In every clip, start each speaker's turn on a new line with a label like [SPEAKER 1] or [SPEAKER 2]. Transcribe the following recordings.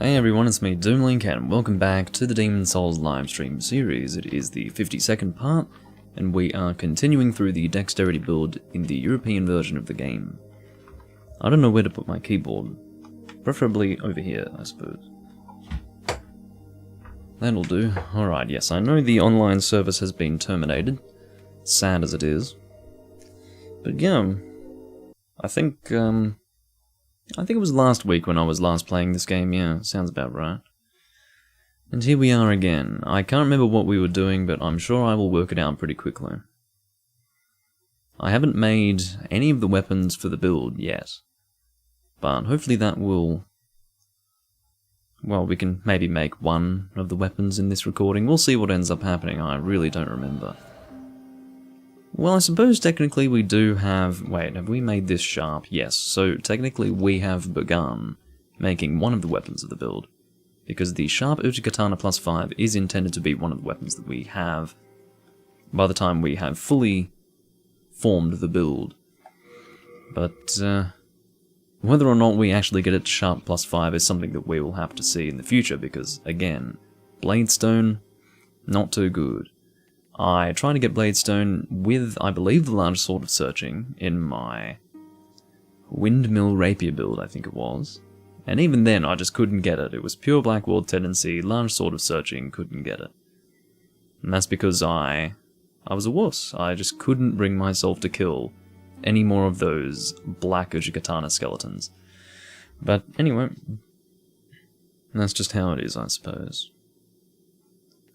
[SPEAKER 1] Hey everyone, it's me, Doomlink, and welcome back to the Demon Souls livestream series. It is the 52nd part, and we are continuing through the Dexterity build in the European version of the game. I don't know where to put my keyboard. Preferably over here, I suppose. That'll do. Alright, yes, I know the online service has been terminated. Sad as it is. But yeah, I think it was last week when I was last playing this game, yeah, sounds about right. And here we are again. I can't remember what we were doing, but I'm sure I will work it out pretty quickly. I haven't made any of the weapons for the build yet, but hopefully that will... well, we can maybe make one of the weapons in this recording. We'll see what ends up happening, I really don't remember. Well, I suppose technically we do have... wait, have we made this sharp? Yes, so technically we have begun making one of the weapons of the build, because the sharp Uchi-Katana plus 5 is intended to be one of the weapons that we have by the time we have fully formed the build. But whether or not we actually get it to sharp plus 5 is something that we will have to see in the future, because, again, Bladestone, not too good. I tried to get Bladestone with, I believe, the large sword of searching in my windmill rapier build, I think it was. And even then, I just couldn't get it. It was pure black ward tendency, large sword of searching, couldn't get it. And that's because I was a wuss. I just couldn't bring myself to kill any more of those black Uchi-Katana skeletons. But anyway, that's just how it is, I suppose.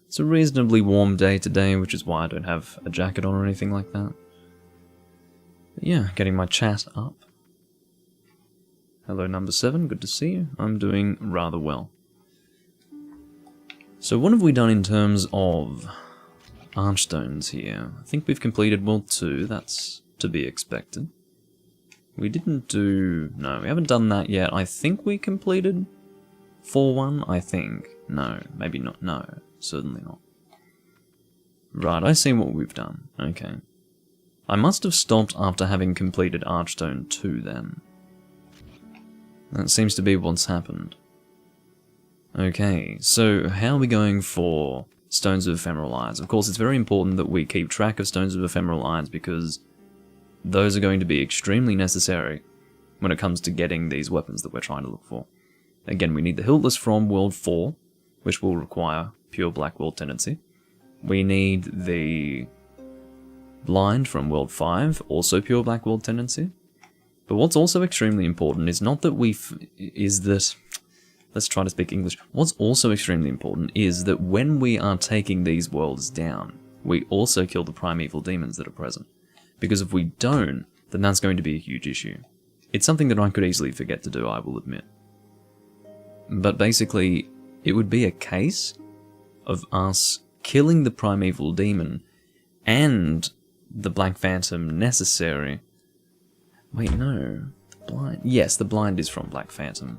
[SPEAKER 1] It's a reasonably warm day today, which is why I don't have a jacket on or anything like that. But yeah, getting my chat up. Hello number 7, good to see you. I'm doing rather well. So what have we done in terms of archstones here? I think we've completed World 2, that's to be expected. We didn't do... no, we haven't done that yet. I think we completed 4-1, I think. No, maybe not, no. Certainly not. Right, I see what we've done. Okay. I must have stopped after having completed Archstone 2 then. That seems to be what's happened. Okay, so how are we going for Stones of Ephemeral Eyes? Of course, it's very important that we keep track of Stones of Ephemeral Eyes because those are going to be extremely necessary when it comes to getting these weapons that we're trying to look for. Again, we need the Hiltless from World 4, which will require pure black world tendency. We need the Blind from World 5, also pure black world tendency. But what's also extremely important is not that let's try to speak English. What's also extremely important is that when we are taking these worlds down, we also kill the primeval demons that are present. Because if we don't, then that's going to be a huge issue. It's something that I could easily forget to do, I will admit. But basically, it would be a case of us killing the Primeval Demon and the Black Phantom necessary. Wait, no. The Blind... yes, the Blind is from Black Phantom.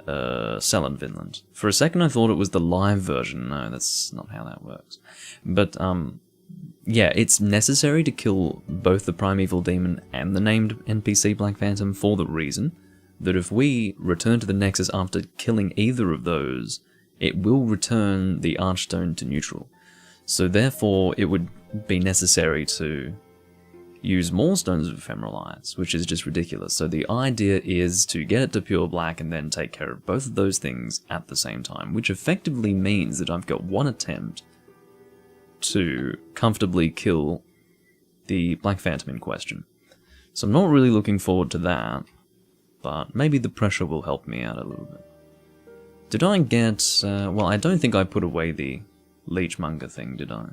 [SPEAKER 1] Cell in Vinland. For a second I thought it was the live version. No, that's not how that works. But, yeah, it's necessary to kill both the Primeval Demon and the named NPC Black Phantom for the reason that if we return to the Nexus after killing either of those, it will return the Archstone to neutral. So therefore, it would be necessary to use more Stones of Ephemeral Eyes, which is just ridiculous. So the idea is to get it to pure black and then take care of both of those things at the same time, which effectively means that I've got one attempt to comfortably kill the Black Phantom in question. So I'm not really looking forward to that, but maybe the pressure will help me out a little bit. Did I get... well, I don't think I put away the Leechmonger thing, did I?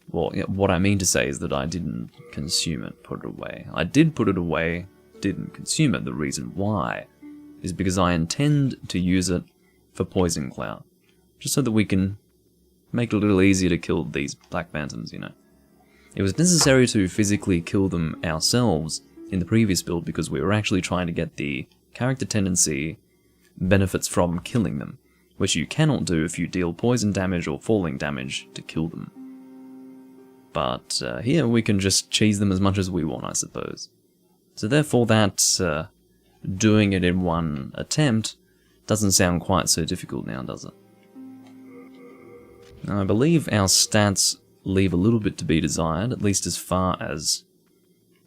[SPEAKER 1] Well, what I mean to say is that I didn't consume it, put it away. I did put it away, didn't consume it. The reason why is because I intend to use it for Poison Cloud. Just so that we can make it a little easier to kill these Black Phantoms, you know. It was necessary to physically kill them ourselves in the previous build because we were actually trying to get the character tendency benefits from killing them, which you cannot do if you deal poison damage or falling damage to kill them. But here we can just cheese them as much as we want, I suppose. So therefore that doing it in one attempt doesn't sound quite so difficult now, does it? Now, I believe our stats leave a little bit to be desired, at least as far as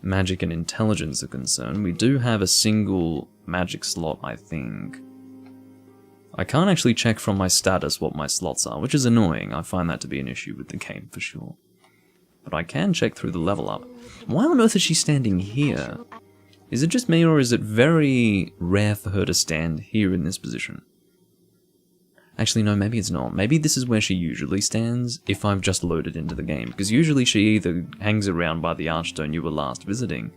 [SPEAKER 1] magic and intelligence are concerned. We do have a single magic slot, I think. I can't actually check from my status what my slots are, which is annoying. I find that to be an issue with the game for sure. But I can check through the level up. Why on earth is she standing here? Is it just me, or is it very rare for her to stand here in this position? Actually, no, maybe it's not. Maybe this is where she usually stands if I've just loaded into the game, because usually she either hangs around by the Archstone you were last visiting,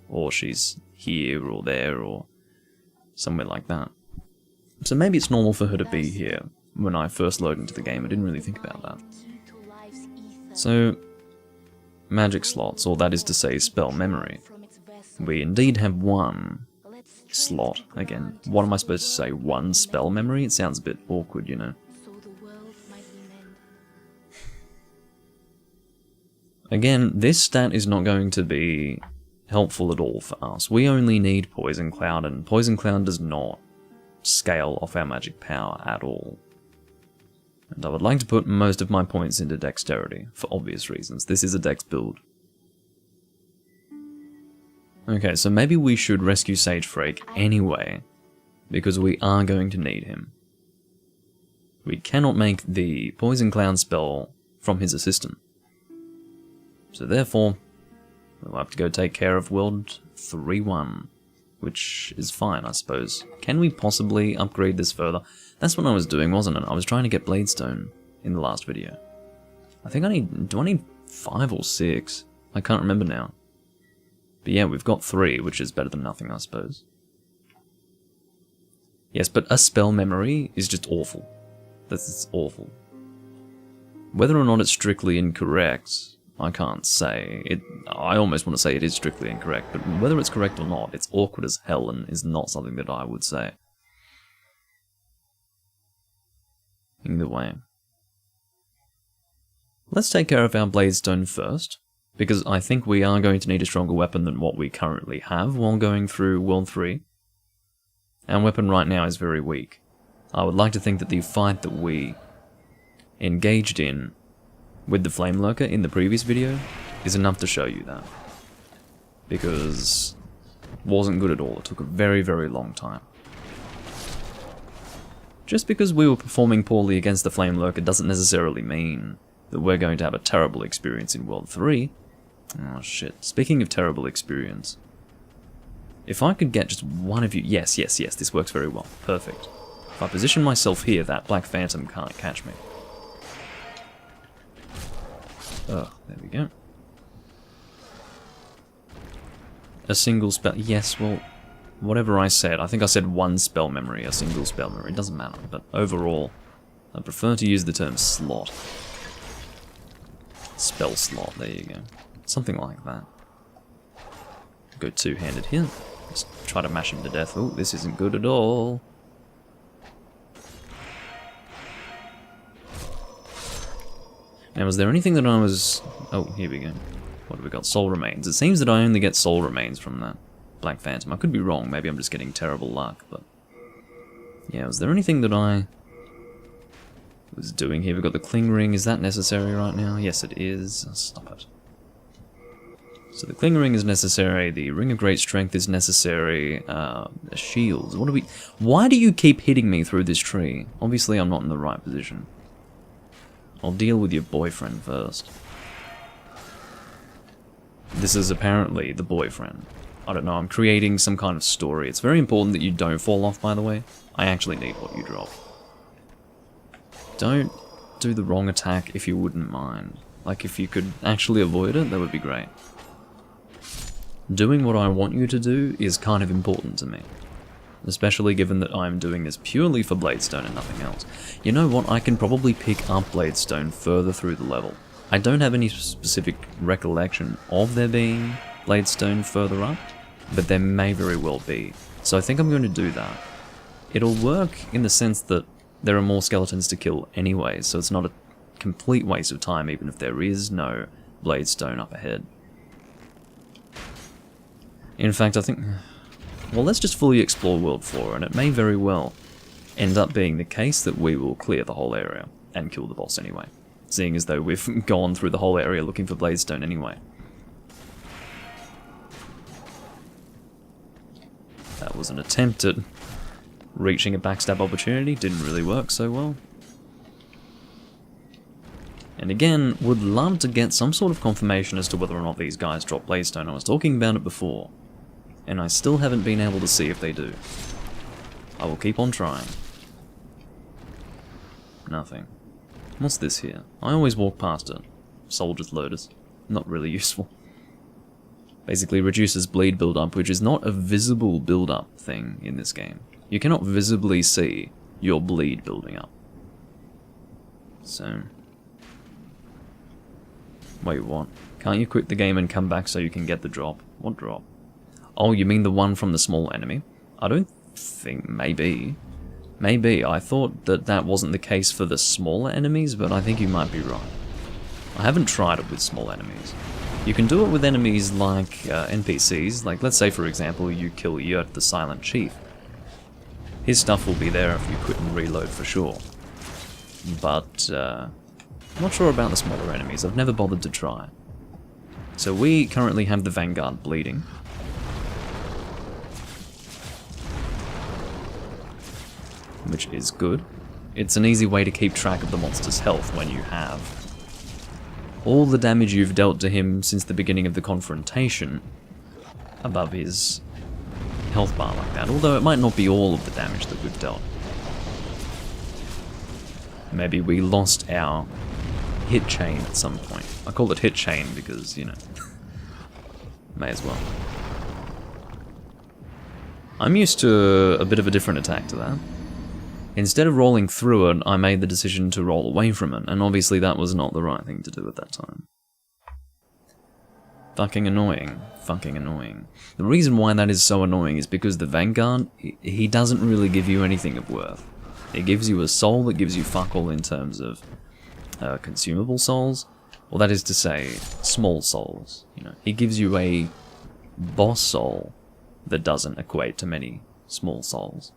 [SPEAKER 1] or she's here or there or somewhere like that. So maybe it's normal for her to be here when I first load into the game. I didn't really think about that. So, magic slots, or that is to say spell memory. We indeed have one slot. Again, what am I supposed to say? One spell memory? It sounds a bit awkward, you know. Again, this stat is not going to be helpful at all for us. We only need Poison Cloud, and Poison Cloud does not scale off our magic power at all. And I would like to put most of my points into Dexterity, for obvious reasons. This is a Dex build. Okay, so maybe we should rescue Sagefrake anyway, because we are going to need him. We cannot make the Poison Cloud spell from his assistant. So therefore, we'll have to go take care of World 3-1, which is fine, I suppose. Can we possibly upgrade this further? That's what I was doing, wasn't it? I was trying to get Bladestone in the last video. I think do I need 5 or 6? I can't remember now. But yeah, we've got 3, which is better than nothing, I suppose. Yes, but a spell memory is just awful. That's awful. Whether or not it's strictly incorrect, I can't say. I almost want to say it is strictly incorrect, but whether it's correct or not, it's awkward as hell and is not something that I would say. Either way. Let's take care of our Bladestone first, because I think we are going to need a stronger weapon than what we currently have while going through World 3. Our weapon right now is very weak. I would like to think that the fight that we engaged in with the Flame Lurker in the previous video is enough to show you that. Because it wasn't good at all. It took a very, very long time. Just because we were performing poorly against the Flame Lurker doesn't necessarily mean that we're going to have a terrible experience in World 3. Oh shit. Speaking of terrible experience, if I could get just one of you... Yes, this works very well. Perfect. If I position myself here, that Black Phantom can't catch me. Oh, there we go. A single spell... Yes, well, whatever I said. I think I said one spell memory, a single spell memory. It doesn't matter, but overall, I prefer to use the term slot. Spell slot, there you go. Something like that. Go two-handed here. Just try to mash him to death. Oh, this isn't good at all. Now, was there anything that I was... Oh, here we go. What have we got? Soul Remains. It seems that I only get Soul Remains from that Black Phantom. I could be wrong. Maybe I'm just getting terrible luck, but... Yeah, was there anything that I was doing here? We've got the Cling Ring. Is that necessary right now? Yes, it is. Stop it. So the Cling Ring is necessary. The Ring of Great Strength is necessary. Shields. What do we... Why do you keep hitting me through this tree? Obviously, I'm not in the right position. I'll deal with your boyfriend first. This is apparently the boyfriend. I don't know, I'm creating some kind of story. It's very important that you don't fall off, by the way. I actually need what you drop. Don't do the wrong attack if you wouldn't mind. Like, if you could actually avoid it, that would be great. Doing what I want you to do is kind of important to me. Especially given that I'm doing this purely for Bladestone and nothing else. You know what, I can probably pick up Bladestone further through the level. I don't have any specific recollection of there being Bladestone further up, but there may very well be. So I think I'm going to do that. It'll work in the sense that there are more skeletons to kill anyway, so it's not a complete waste of time even if there is no Bladestone up ahead. In fact, I think... well, let's just fully explore World 4, and it may very well end up being the case that we will clear the whole area and kill the boss anyway, seeing as though we've gone through the whole area looking for Bladestone anyway. That was an attempt at reaching a backstab opportunity, didn't really work so well. And again, would love to get some sort of confirmation as to whether or not these guys drop Bladestone. I was talking about it before, and I still haven't been able to see if they do. I will keep on trying. Nothing. What's this here? I always walk past it. Soldier's Lotus. Not really useful. Basically reduces bleed build-up, which is not a visible build-up thing in this game. You cannot visibly see your bleed building up. So... wait, what? Can't you quit the game and come back so you can get the drop? What drop? Oh, you mean the one from the small enemy? I don't think... maybe. Maybe. I thought that that wasn't the case for the smaller enemies, but I think you might be right. I haven't tried it with small enemies. You can do it with enemies like NPCs, like let's say for example you kill Yurt the Silent Chief. His stuff will be there if you quit and reload for sure. But I'm not sure about the smaller enemies, I've never bothered to try. So we currently have the Vanguard bleeding. Which is good. It's an easy way to keep track of the monster's health when you have all the damage you've dealt to him since the beginning of the confrontation above his health bar like that, although it might not be all of the damage that we've dealt. Maybe we lost our hit chain at some point. I call it hit chain because, you know, may as well. I'm used to a bit of a different attack to that. Instead of rolling through it, I made the decision to roll away from it, and obviously that was not the right thing to do at that time. Fucking annoying. Fucking annoying. The reason why that is so annoying is because the Vanguard, he doesn't really give you anything of worth. It gives you a soul that gives you fuck all in terms of consumable souls, or that is to say, small souls. You know, he gives you a boss soul that doesn't equate to many small souls.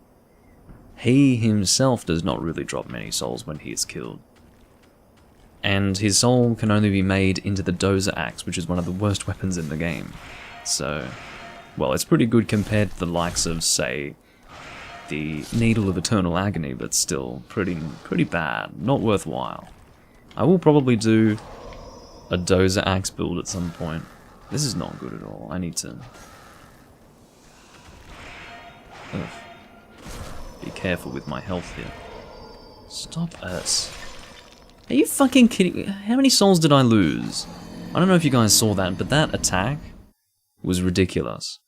[SPEAKER 1] He himself does not really drop many souls when he is killed. And his soul can only be made into the Dozer Axe, which is one of the worst weapons in the game. So, well, it's pretty good compared to the likes of, say, the Needle of Eternal Agony, but still pretty bad, not worthwhile. I will probably do a Dozer Axe build at some point. This is not good at all. I need to... ugh. Be careful with my health here. Stop it. Are you fucking kidding me? How many souls did I lose? I don't know if you guys saw that, but that attack was ridiculous.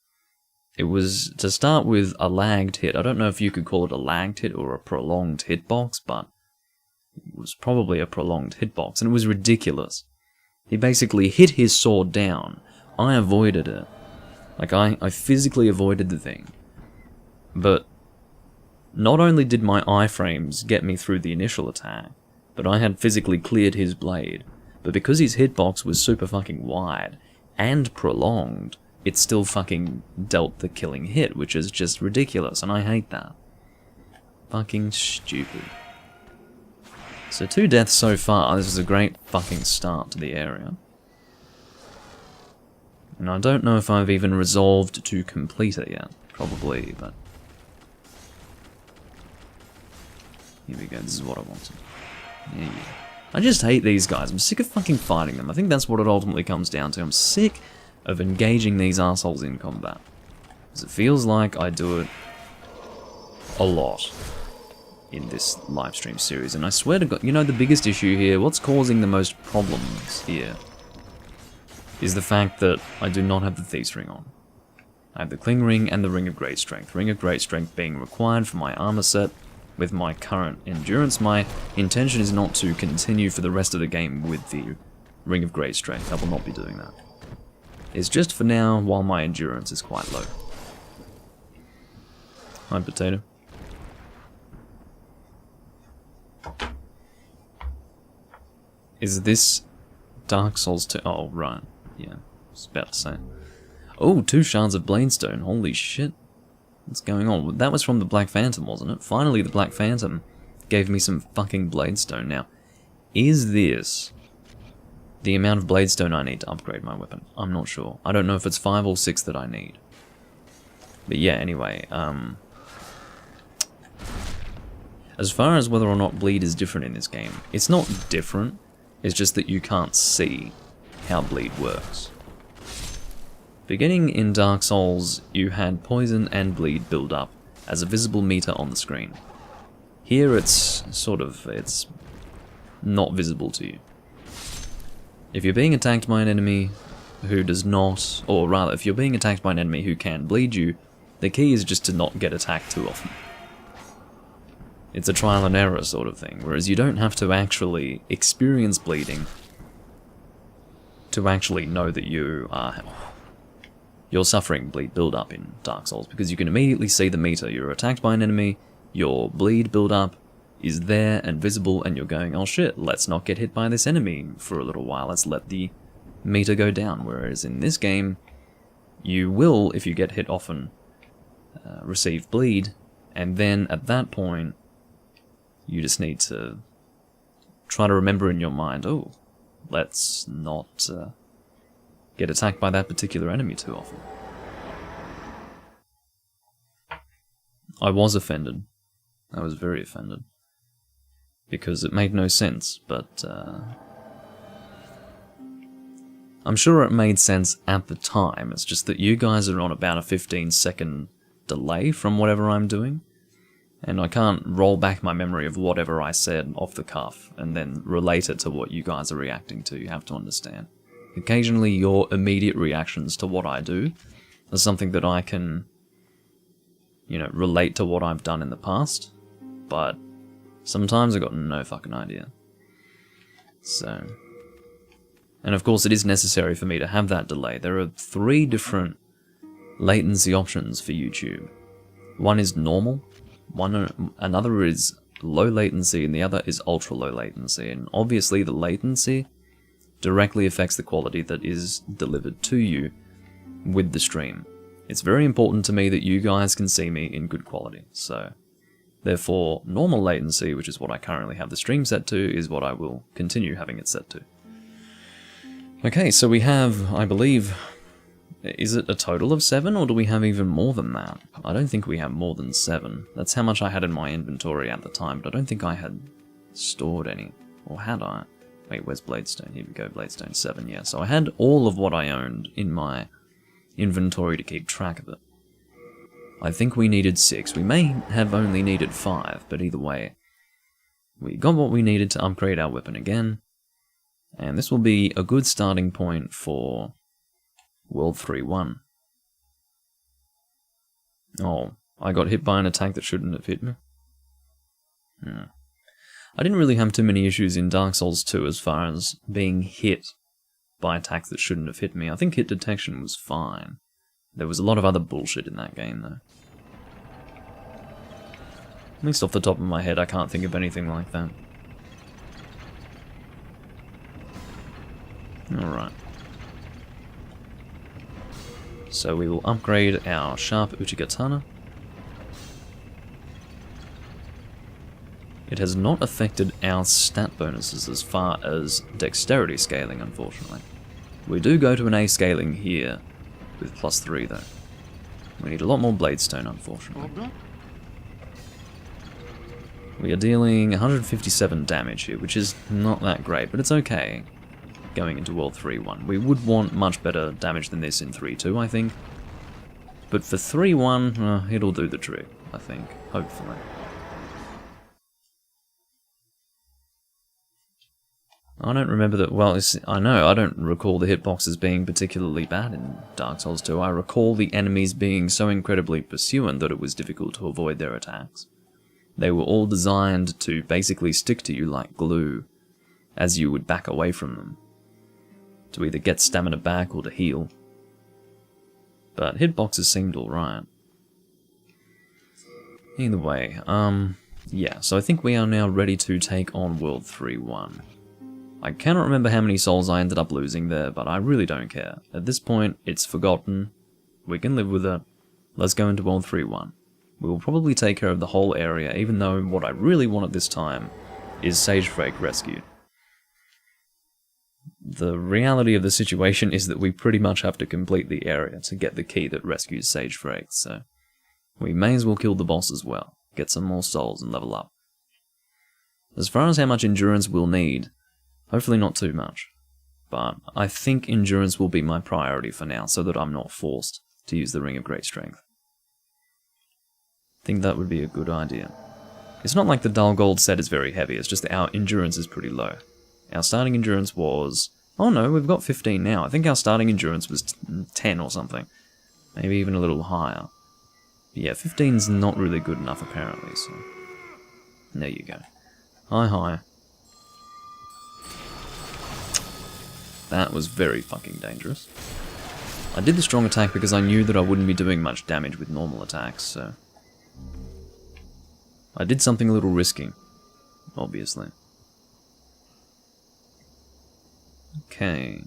[SPEAKER 1] It was, to start with, a lagged hit. I don't know if you could call it a lagged hit or a prolonged hitbox, but it was probably a prolonged hitbox, and it was ridiculous. He basically hit his sword down. I avoided it. Like, I physically avoided the thing. But not only did my iframes get me through the initial attack, but I had physically cleared his blade. But because his hitbox was super fucking wide and prolonged, it still fucking dealt the killing hit, which is just ridiculous, and I hate that. Fucking stupid. So 2 deaths so far. This is a great fucking start to the area. And I don't know if I've even resolved to complete it yet. Probably, but... here we go, this is what I wanted. Yeah. I just hate these guys. I'm sick of fucking fighting them. I think that's what it ultimately comes down to. I'm sick of engaging these assholes in combat. Because it feels like I do it a lot in this livestream series. And I swear to God, you know, the biggest issue here, what's causing the most problems here, is the fact that I do not have the Thief's Ring on. I have the Cling Ring and the Ring of Great Strength. Ring of Great Strength being required for my armor set. With my current endurance, my intention is not to continue for the rest of the game with the Ring of Great Strength. I will not be doing that. It's just for now, while my endurance is quite low. Hi, Potato. Is this Dark Souls 2? Oh, right. Yeah, I was about to say. Oh, 2 shards of Bladestone. Holy shit. What's going on? That was from the Black Phantom, wasn't it? Finally, the Black Phantom gave me some fucking Bladestone. Now, is this the amount of Bladestone I need to upgrade my weapon? I'm not sure. I don't know if it's 5 or 6 that I need. But yeah, anyway, as far as whether or not bleed is different in this game, it's not different, it's just that you can't see how bleed works. Beginning in Dark Souls, you had poison and bleed build up as a visible meter on the screen. Here it's it's not visible to you. If you're being attacked by an enemy who does not, or rather, if you're being attacked by an enemy who can bleed you, the key is just to not get attacked too often. It's a trial and error sort of thing, whereas you don't have to actually experience bleeding to actually know that you're suffering bleed build-up in Dark Souls, because you can immediately see the meter. You're attacked by an enemy, your bleed build-up is there and visible, and you're going, oh shit, let's not get hit by this enemy for a little while, let's let the meter go down. Whereas in this game, you will, if you get hit often, receive bleed, and then at that point, you just need to try to remember in your mind, oh, let's not get attacked by that particular enemy too often. I was offended. I was very offended. Because it made no sense, but I'm sure it made sense at the time. It's just that you guys are on about a 15-second delay from whatever I'm doing, and I can't roll back my memory of whatever I said off the cuff and then relate it to what you guys are reacting to. You have to understand. Occasionally your immediate reactions to what I do are something that I can, relate to what I've done in the past, but sometimes I've got no fucking idea. So, and of course it is necessary for me to have that delay. There are 3 different latency options for YouTube. One is normal, another is low latency, and the other is ultra low latency. And obviously the latency directly affects the quality that is delivered to you with the stream. It's very important to me that you guys can see me in good quality, so therefore normal latency, which is what I currently have the stream set to, is what I will continue having it set to. Okay, so we have, I believe, is it a total of 7, or do we have even more than that? I don't think we have more than 7. That's how much I had in my inventory at the time, but I don't think I had stored any. Or had I? Wait, where's Bladestone? Here we go, Bladestone 7, yeah. So I had all of what I owned in my inventory to keep track of it. I think we needed 6. We may have only needed 5, but either way, we got what we needed to upgrade our weapon again, and this will be a good starting point for World 3-1. Oh, I got hit by an attack that shouldn't have hit me. I didn't really have too many issues in Dark Souls 2 as far as being hit by attacks that shouldn't have hit me. I think hit detection was fine. There was a lot of other bullshit in that game, though. At least off the top of my head, I can't think of anything like that. Alright. So we will upgrade our Sharp Uchigatana. It has not affected our stat bonuses as far as Dexterity scaling, unfortunately. We do go to an A scaling here, with +3 though. We need a lot more Bladestone, unfortunately. We are dealing 157 damage here, which is not that great, but it's okay going into World 3-1. We would want much better damage than this in 3-2, I think. But for 3-1, it'll do the trick, I think, hopefully. I don't remember that, well, I know, I don't recall the hitboxes being particularly bad in Dark Souls 2. I recall the enemies being so incredibly pursuant that it was difficult to avoid their attacks. They were all designed to basically stick to you like glue, as you would back away from them, to either get stamina back or to heal. But hitboxes seemed alright. Either way, yeah, so I think we are now ready to take on World 3-1. I cannot remember how many souls I ended up losing there, but I really don't care. At this point, it's forgotten. We can live with it. let's go into World 3-1. We will probably take care of the whole area, even though what I really want at this time is Sage Frake rescued. The reality of the situation is that we pretty much have to complete the area to get the key that rescues Sage Frake, so we may as well kill the boss as well, get some more souls and level up. As far as how much endurance we'll need, hopefully not too much, but I think endurance will be my priority for now so that I'm not forced to use the Ring of Great Strength. I think that would be a good idea. It's not like the Dull Gold set is very heavy, it's just our endurance is pretty low. Our starting endurance was... oh no, we've got 15 now. I think our starting endurance was 10 or something. Maybe even a little higher. But yeah, 15's not really good enough apparently, so... there you go. Hi. That was very fucking dangerous. I did the strong attack because I knew that I wouldn't be doing much damage with normal attacks, so... I did something a little risky, obviously. Okay.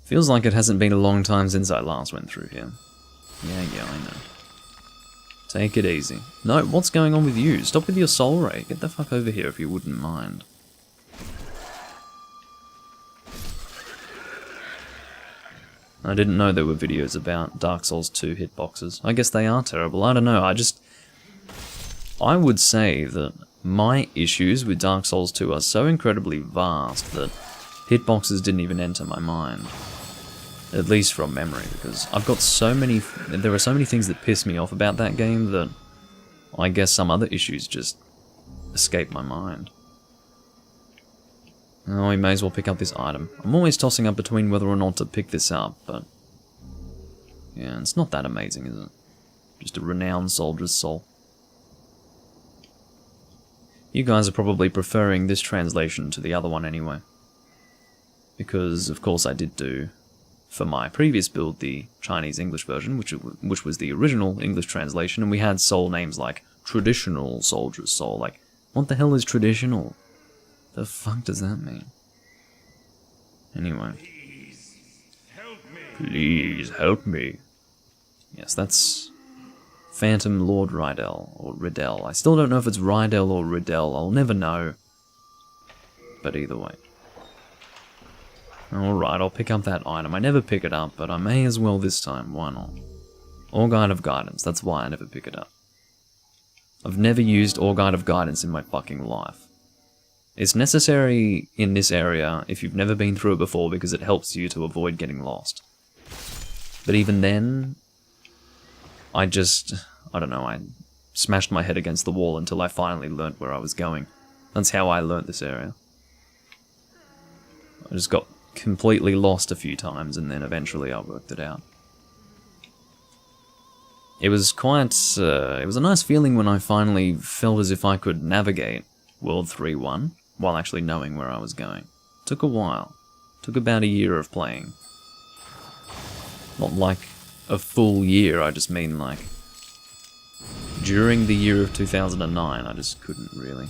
[SPEAKER 1] Feels like it hasn't been a long time since I last went through here. Yeah, I know. Take it easy. No, what's going on with you? Stop with your soul ray. Get the fuck over here if you wouldn't mind. I didn't know there were videos about Dark Souls 2 hitboxes. I guess they are terrible. I don't know, I would say that my issues with Dark Souls 2 are so incredibly vast that hitboxes didn't even enter my mind. At least from memory, because I've got there are so many things that piss me off about that game that I guess some other issues just escape my mind. Oh, we may as well pick up this item. I'm always tossing up between whether or not to pick this up, but... yeah, it's not that amazing, is it? Just a renowned soldier's soul. You guys are probably preferring this translation to the other one anyway. Because, of course, I did do, for my previous build, the Chinese-English version, which was the original English translation, and we had soul names like Traditional Soldier's Soul. Like, what the hell is traditional? The fuck does that mean? Anyway. Please help me. Yes, that's Phantom Lord Rydell, or Riddell. I still don't know if it's Rydell or Riddell. I'll never know. But either way. Alright, I'll pick up that item. I never pick it up, but I may as well this time. Why not? Or Guide of Guidance. That's why I never pick it up. I've never used Or Guide of Guidance in my fucking life. It's necessary in this area if you've never been through it before because it helps you to avoid getting lost. But even then, I don't know, I smashed my head against the wall until I finally learnt where I was going. That's how I learnt this area. I just got completely lost a few times and then eventually I worked it out. It was quite, it was a nice feeling when I finally felt as if I could navigate World 3-1 while actually knowing where I was going. Took a while. Took about a year of playing. Not like a full year, I just mean like during the year of 2009 I just couldn't really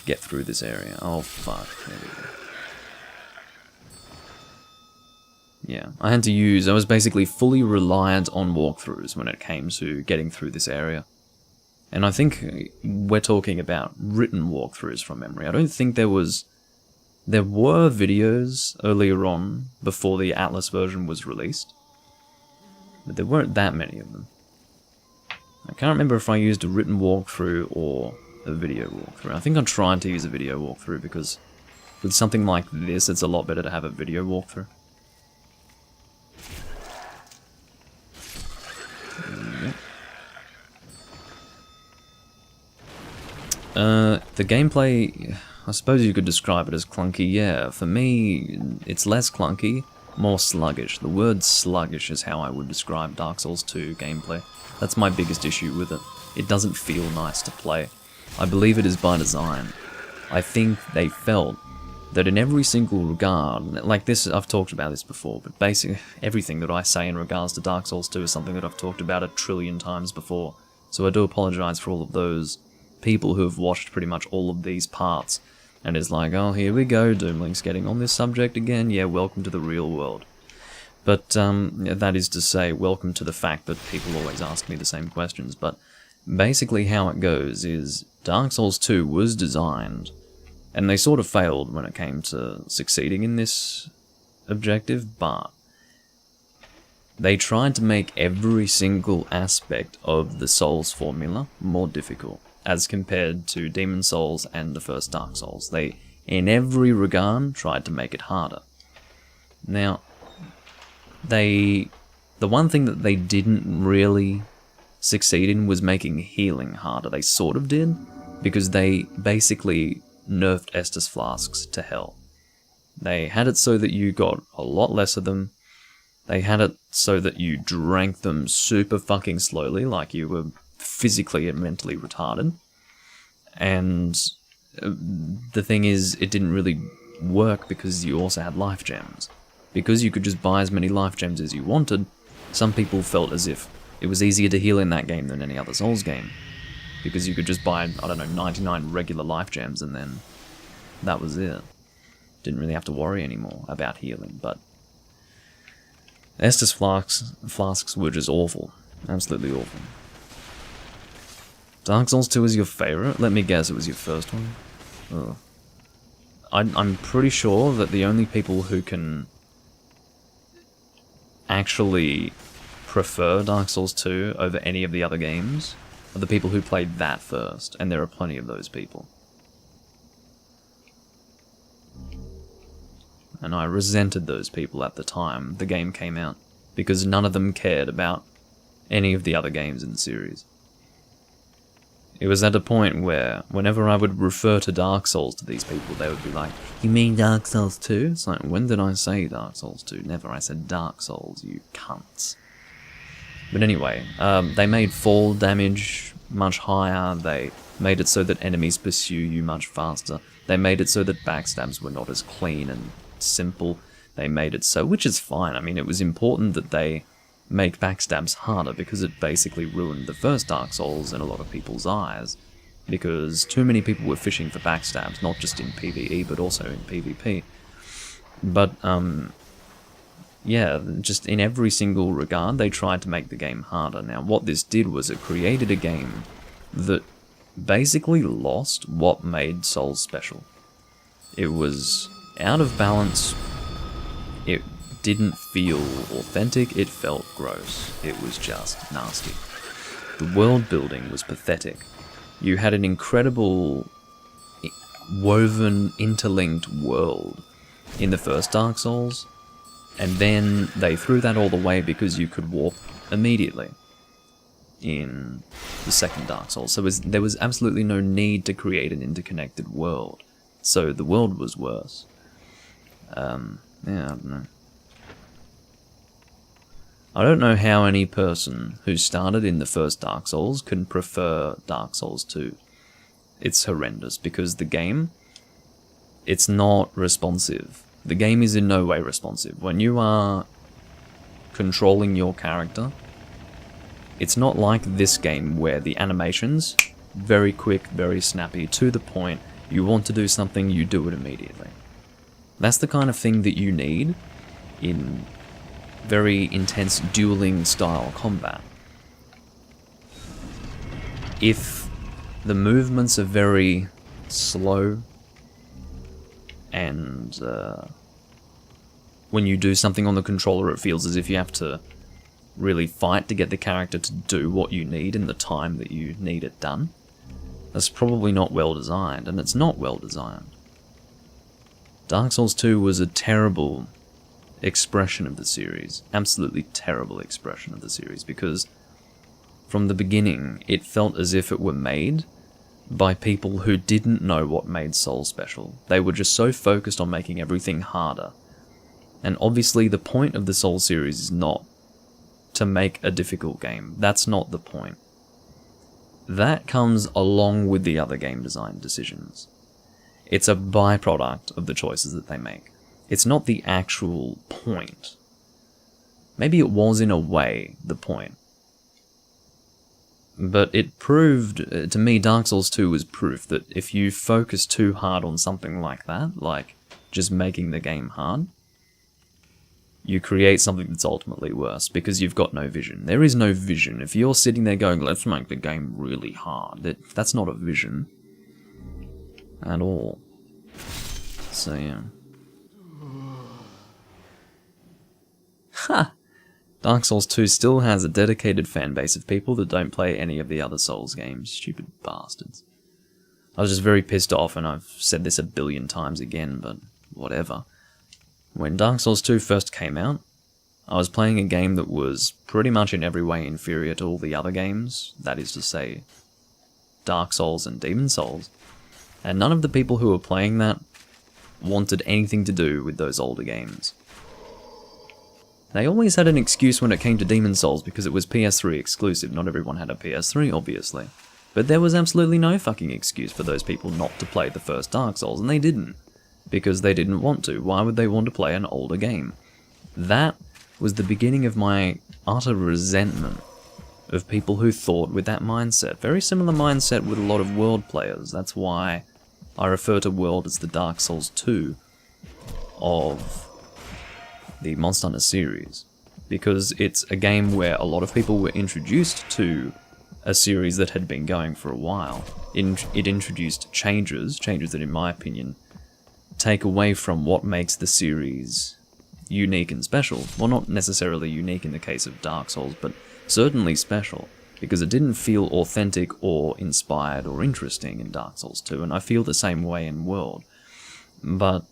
[SPEAKER 1] get through this area. Oh fuck, there we go. Yeah, I was basically fully reliant on walkthroughs when it came to getting through this area. And I think we're talking about written walkthroughs from memory. I don't think there were videos earlier on before the Atlas version was released, but there weren't that many of them. I can't remember if I used a written walkthrough or a video walkthrough. I think I'm trying to use a video walkthrough because with something like this, it's a lot better to have a video walkthrough. The gameplay, I suppose you could describe it as clunky, yeah. For me, it's less clunky, more sluggish. The word sluggish is how I would describe Dark Souls 2 gameplay. That's my biggest issue with it. It doesn't feel nice to play. I believe it is by design. I think they felt that in every single regard, like this, I've talked about this before, but basically everything that I say in regards to Dark Souls 2 is something that I've talked about 1 trillion times before. So I do apologize for all of those people who have watched pretty much all of these parts and is like, oh, here we go, Doomlink's getting on this subject again, yeah, welcome to the real world. But that is to say, welcome to the fact that people always ask me the same questions. But basically how it goes is Dark Souls 2 was designed, and they sort of failed when it came to succeeding in this objective, but they tried to make every single aspect of the Souls formula more difficult as compared to Demon Souls and the first Dark Souls. They, in every regard, tried to make it harder. Now, the one thing that they didn't really succeed in was making healing harder. They sort of did, because they basically nerfed Estus flasks to hell. They had it so that you got a lot less of them. They had it so that you drank them super fucking slowly, like you were physically and mentally retarded. And the thing is, it didn't really work because you also had life gems. Because you could just buy as many life gems as you wanted, some people felt as if it was easier to heal in that game than any other Souls game. Because you could just buy, I don't know, 99 regular life gems and then that was it. Didn't really have to worry anymore about healing, but Estus flasks were just awful. Absolutely awful. Dark Souls 2 is your favourite? Let me guess, it was your first one? Ugh. I'm pretty sure that the only people who can actually prefer Dark Souls 2 over any of the other games are the people who played that first, and there are plenty of those people. And I resented those people at the time the game came out, because none of them cared about any of the other games in the series. It was at a point where, whenever I would refer to Dark Souls to these people, they would be like, "You mean Dark Souls 2? It's like, when did I say Dark Souls 2? Never, I said Dark Souls, you cunts. But anyway, they made fall damage much higher, they made it so that enemies pursue you much faster, they made it so that backstabs were not as clean and simple, they made it so, which is fine, I mean, it was important that they make backstabs harder because it basically ruined the first Dark Souls in a lot of people's eyes, because too many people were fishing for backstabs, not just in PvE but also in PvP. But yeah, just in every single regard they tried to make the game harder. Now what this did was it created a game that basically lost what made Souls special. It was out of balance, it didn't feel authentic, it felt gross. It was just nasty. The world building was pathetic. You had an incredible, woven, interlinked world in the first Dark Souls, and then they threw that all away because you could warp immediately in the second Dark Souls. So there was absolutely no need to create an interconnected world. So the world was worse. Yeah, I don't know. I don't know how any person who started in the first Dark Souls can prefer Dark Souls 2. It's horrendous, because the game, it's not responsive. The game is in no way responsive. When you are controlling your character, it's not like this game where the animations, very quick, very snappy, to the point, you want to do something, you do it immediately. That's the kind of thing that you need in very intense dueling style combat. If the movements are very slow and when you do something on the controller it feels as if you have to really fight to get the character to do what you need in the time that you need it done, that's probably not well designed, and it's not well designed. Dark Souls 2 was a terrible expression of the series, absolutely terrible expression of the series, because from the beginning it felt as if it were made by people who didn't know what made Souls special. They were just so focused on making everything harder. And obviously the point of the Souls series is not to make a difficult game. That's not the point. That comes along with the other game design decisions. It's a byproduct of the choices that they make. It's not the actual point. Maybe it was in a way the point. But it proved, to me, Dark Souls 2 was proof that if you focus too hard on something like that, like just making the game hard, you create something that's ultimately worse, because you've got no vision. There is no vision. If you're sitting there going, let's make the game really hard, that's not a vision at all. So yeah. Ha! Dark Souls 2 still has a dedicated fanbase of people that don't play any of the other Souls games. Stupid bastards. I was just very pissed off, and I've said this a billion times again, but whatever. When Dark Souls 2 first came out, I was playing a game that was pretty much in every way inferior to all the other games, that is to say, Dark Souls and Demon Souls, and none of the people who were playing that wanted anything to do with those older games. They always had an excuse when it came to Demon Souls because it was PS3 exclusive. Not everyone had a PS3, obviously. But there was absolutely no fucking excuse for those people not to play the first Dark Souls, and they didn't. Because they didn't want to. Why would they want to play an older game? That was the beginning of my utter resentment of people who thought with that mindset. Very similar mindset with a lot of World players. That's why I refer to World as the Dark Souls 2 of the Monster Hunter series, because it's a game where a lot of people were introduced to a series that had been going for a while. It introduced changes that in my opinion take away from what makes the series unique and special. Well, not necessarily unique in the case of Dark Souls, but certainly special, because it didn't feel authentic or inspired or interesting in Dark Souls 2, and I feel the same way in World. But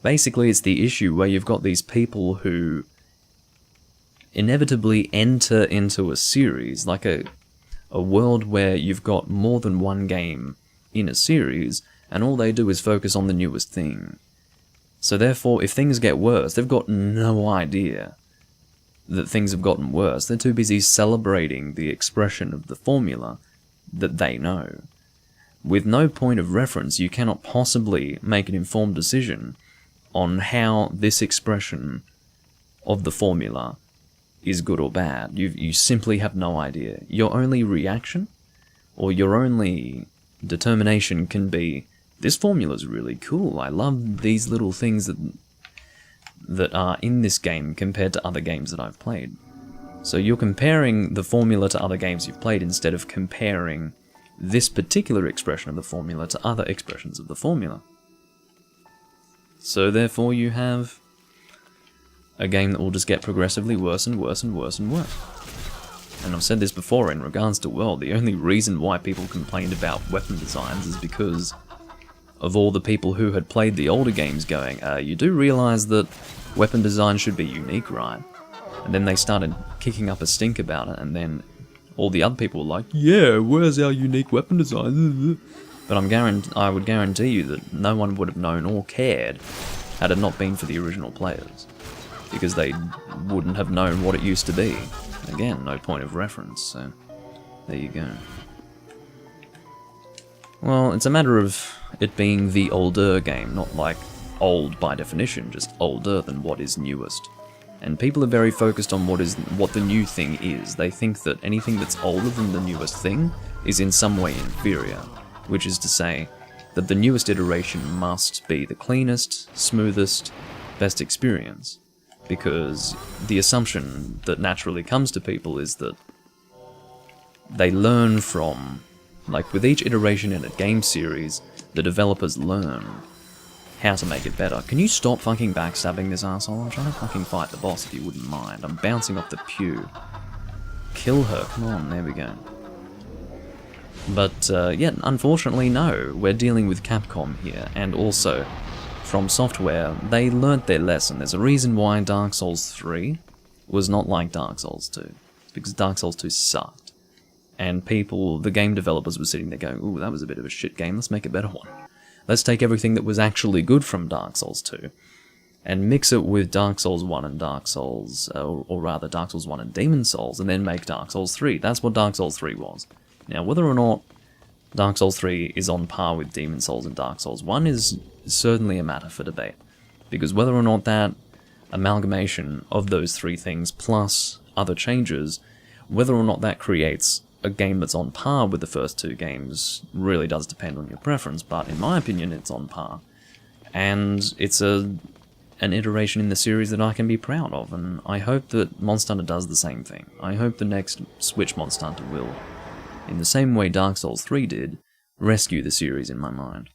[SPEAKER 1] basically, it's the issue where you've got these people who inevitably enter into a series, like a world where you've got more than one game in a series, and all they do is focus on the newest thing. So therefore, if things get worse, they've got no idea that things have gotten worse. They're too busy celebrating the expression of the formula that they know. With no point of reference, you cannot possibly make an informed decision on how this expression of the formula is good or bad. You simply have no idea. Your only reaction, or your only determination can be, this formula's really cool, I love these little things that are in this game compared to other games that I've played. So you're comparing the formula to other games you've played instead of comparing this particular expression of the formula to other expressions of the formula. So therefore you have a game that will just get progressively worse and worse and worse and worse. And I've said this before in regards to World, the only reason why people complained about weapon designs is because of all the people who had played the older games going, you do realise that weapon design should be unique, right? And then they started kicking up a stink about it, and then all the other people were like, yeah, where's our unique weapon design? But I would guarantee you that no one would have known or cared had it not been for the original players, because they wouldn't have known what it used to be. Again, no point of reference, so there you go. Well, it's a matter of it being the older game, not like old by definition, just older than what is newest. And people are very focused on what the new thing is. They think that anything that's older than the newest thing is in some way inferior, which is to say that the newest iteration must be the cleanest, smoothest, best experience. Because the assumption that naturally comes to people is that they learn from, like with each iteration in a game series, the developers learn how to make it better. Can you stop fucking backstabbing this asshole? I'm trying to fucking fight the boss if you wouldn't mind. I'm bouncing off the pew. Kill her, come on, there we go. But, yeah, unfortunately no, we're dealing with Capcom here, and also From Software, they learnt their lesson. There's a reason why Dark Souls 3 was not like Dark Souls 2. It's because Dark Souls 2 sucked. And people, the game developers were sitting there going, ooh, that was a bit of a shit game, let's make a better one. Let's take everything that was actually good from Dark Souls 2 and mix it with Dark Souls 1 and Dark Souls, or rather Dark Souls 1 and Demon Souls, and then make Dark Souls 3. That's what Dark Souls 3 was. Now, whether or not Dark Souls 3 is on par with Demon Souls and Dark Souls 1 is certainly a matter for debate, because whether or not that amalgamation of those three things plus other changes, whether or not that creates a game that's on par with the first two games really does depend on your preference, but in my opinion it's on par. And it's a an iteration in the series that I can be proud of, and I hope that Monster Hunter does the same thing. I hope the next Switch Monster Hunter will, in the same way Dark Souls 3 did, rescue the series in my mind.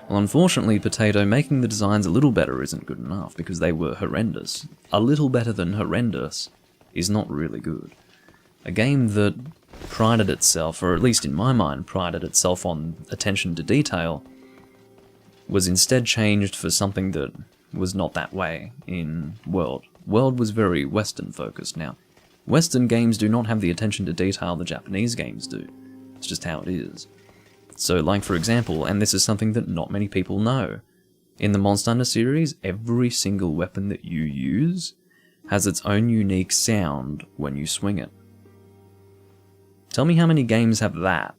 [SPEAKER 1] Well, unfortunately, Potato, making the designs a little better isn't good enough, because they were horrendous. A little better than horrendous is not really good. A game that prided itself, or at least in my mind, prided itself on attention to detail, was instead changed for something that was not that way in World. World was very Western focused. Now, Western games do not have the attention to detail the Japanese games do. It's just how it is. So, like for example, and this is something that not many people know, in the Monster Hunter series, every single weapon that you use has its own unique sound when you swing it. Tell me how many games have that.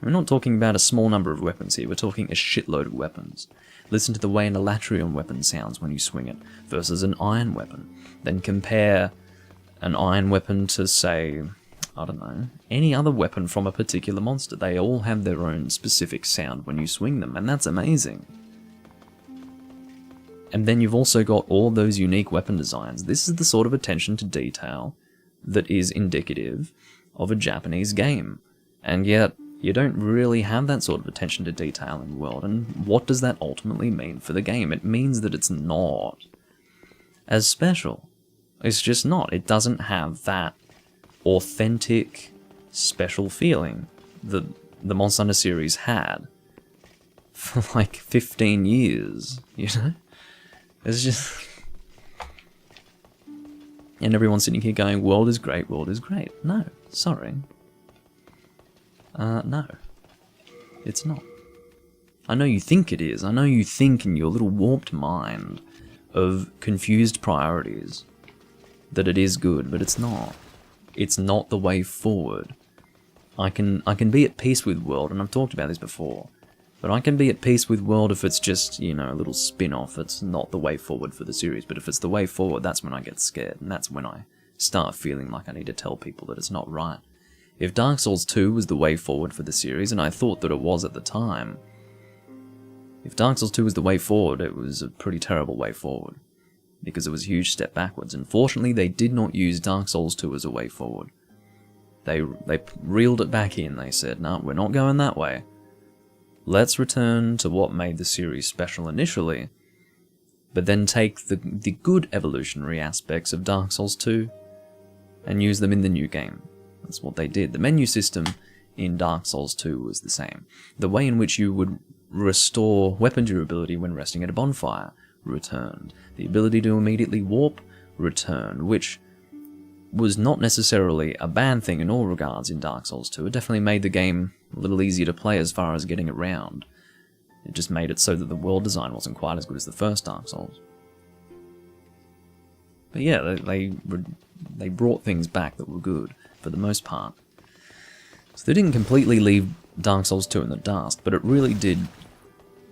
[SPEAKER 1] We're not talking about a small number of weapons here, we're talking a shitload of weapons. Listen to the way an Elatrion weapon sounds when you swing it, versus an iron weapon. Then compare an iron weapon to, say, I don't know, any other weapon from a particular monster. They all have their own specific sound when you swing them, and that's amazing. And then you've also got all those unique weapon designs. This is the sort of attention to detail that is indicative of a Japanese game. And yet, you don't really have that sort of attention to detail in the world. And what does that ultimately mean for the game? It means that it's not as special. It's just not. It doesn't have that authentic, special feeling that the Monster Hunter series had for like 15 years, you know? It's just... And everyone's sitting here going, world is great, world is great. No, sorry. No. It's not. I know you think it is. I know you think in your little warped mind of confused priorities that it is good, but it's not. It's not the way forward. I can be at peace with World, and I've talked about this before, but I can be at peace with World if it's just, you know, a little spin-off. It's not the way forward for the series, but if it's the way forward, that's when I get scared, and that's when I start feeling like I need to tell people that it's not right. If Dark Souls 2 was the way forward for the series, and I thought that it was at the time, if Dark Souls 2 was the way forward, it was a pretty terrible way forward, because it was a huge step backwards. And fortunately, they did not use Dark Souls 2 as a way forward. They reeled it back in. They said, no, we're not going that way. Let's return to what made the series special initially, but then take the good evolutionary aspects of Dark Souls 2 and use them in the new game. That's what they did. The menu system in Dark Souls 2 was the same. The way in which you would restore weapon durability when resting at a bonfire returned. The ability to immediately warp returned, which was not necessarily a bad thing in all regards in Dark Souls 2. It definitely made the game a little easier to play as far as getting around. It just made it so that the world design wasn't quite as good as the first Dark Souls. But yeah, they brought things back that were good, for the most part. So they didn't completely leave Dark Souls 2 in the dust, but it really did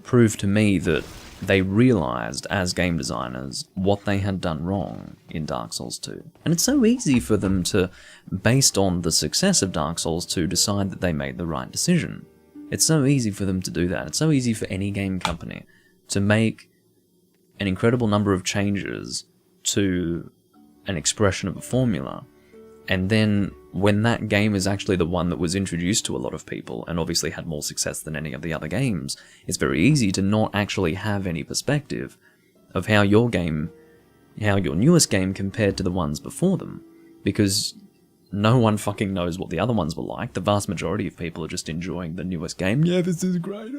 [SPEAKER 1] prove to me that they realized, as game designers, what they had done wrong in Dark Souls 2. And it's so easy for them to, based on the success of Dark Souls 2, decide that they made the right decision. It's so easy for them to do that. It's so easy for any game company to make an incredible number of changes to an expression of a formula, and then when that game is actually the one that was introduced to a lot of people, and obviously had more success than any of the other games, it's very easy to not actually have any perspective of how your newest game compared to the ones before them. Because no one fucking knows what the other ones were like. The vast majority of people are just enjoying the newest game. Yeah, this is great.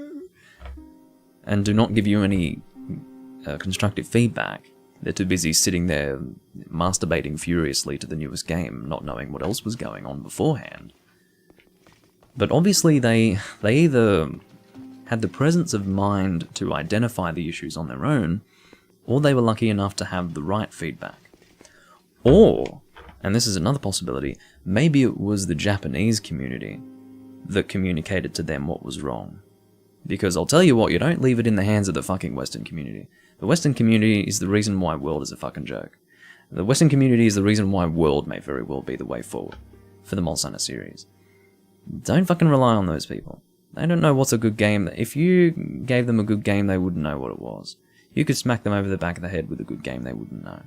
[SPEAKER 1] And do not give you any constructive feedback. They're too busy sitting there masturbating furiously to the newest game, not knowing what else was going on beforehand. But obviously they either had the presence of mind to identify the issues on their own, or they were lucky enough to have the right feedback. Or, and this is another possibility, maybe it was the Japanese community that communicated to them what was wrong. Because I'll tell you what, you don't leave it in the hands of the fucking Western community. The Western community is the reason why World is a fucking joke. The Western community is the reason why World may very well be the way forward for the Monster Hunter series. Don't fucking rely on those people. They don't know what's a good game. If you gave them a good game, they wouldn't know what it was. You could smack them over the back of the head with a good game, they wouldn't know.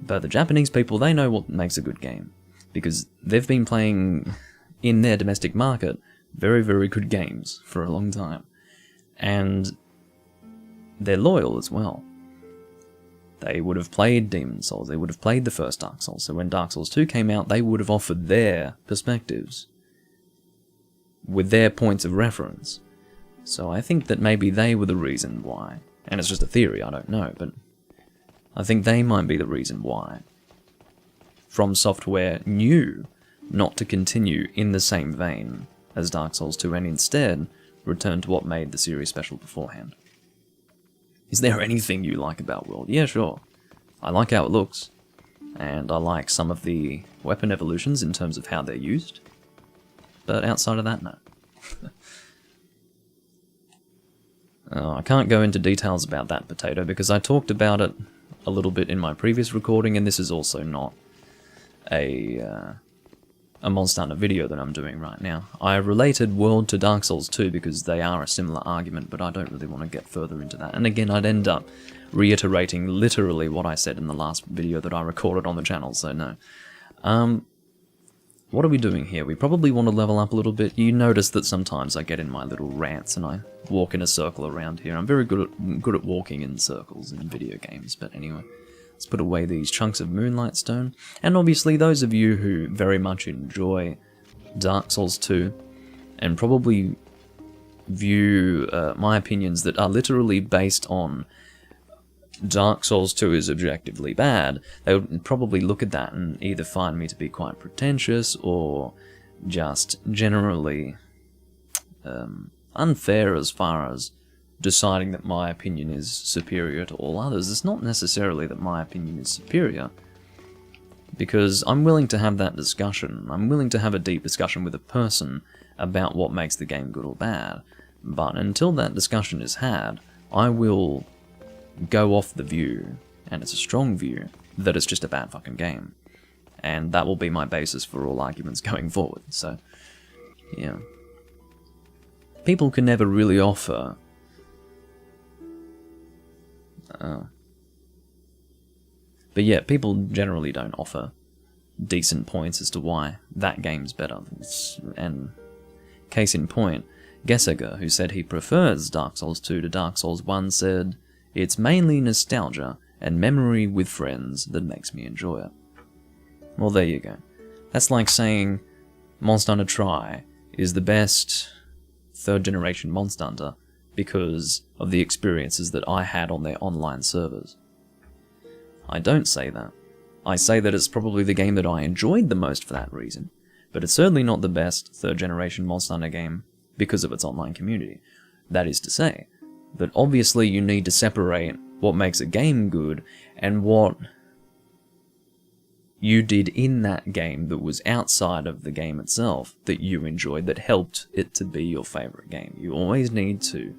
[SPEAKER 1] But the Japanese people, they know what makes a good game. Because they've been playing, in their domestic market, very, very good games for a long time. And they're loyal as well. They would have played Demon's Souls, they would have played the first Dark Souls, so when Dark Souls 2 came out, they would have offered their perspectives with their points of reference. So I think that maybe they were the reason why, and it's just a theory, I don't know, but I think they might be the reason why From Software knew not to continue in the same vein as Dark Souls 2 and instead return to what made the series special beforehand. Is there anything you like about World? Yeah, sure. I like how it looks, and I like some of the weapon evolutions in terms of how they're used, but outside of that, no. I can't go into details about that potato because I talked about it a little bit in my previous recording, and this is also not a Monster Hunter video that I'm doing right now. I related World to Dark Souls 2 because they are a similar argument, but I don't really want to get further into that. And again, I'd end up reiterating literally what I said in the last video that I recorded on the channel, so no. What are we doing here? We probably want to level up a little bit. You notice that sometimes I get in my little rants and I walk in a circle around here. I'm very good at walking in circles in video games, but anyway. Let's put away these chunks of Moonlight Stone. And obviously those of you who very much enjoy Dark Souls 2 and probably view my opinions that are literally based on Dark Souls 2 is objectively bad, they would probably look at that and either find me to be quite pretentious or just generally unfair as far as deciding that my opinion is superior to all others. It's not necessarily that my opinion is superior, because I'm willing to have that discussion. I'm willing to have a deep discussion with a person about what makes the game good or bad, but until that discussion is had, I will go off the view, and it's a strong view, that it's just a bad fucking game. And that will be my basis for all arguments going forward, so, yeah. People can never really offer but yeah, people generally don't offer decent points as to why that game's better. And case in point, Gessiger, who said he prefers Dark Souls 2 to Dark Souls 1, said, "It's mainly nostalgia and memory with friends that makes me enjoy it." Well, there you go. That's like saying Monster Hunter Tri is the best third-generation Monster Hunter because of the experiences that I had on their online servers. I don't say that. I say that it's probably the game that I enjoyed the most for that reason, but it's certainly not the best third-generation Monster Hunter game because of its online community. That is to say, that obviously you need to separate what makes a game good and what you did in that game that was outside of the game itself that you enjoyed that helped it to be your favorite game. You always need to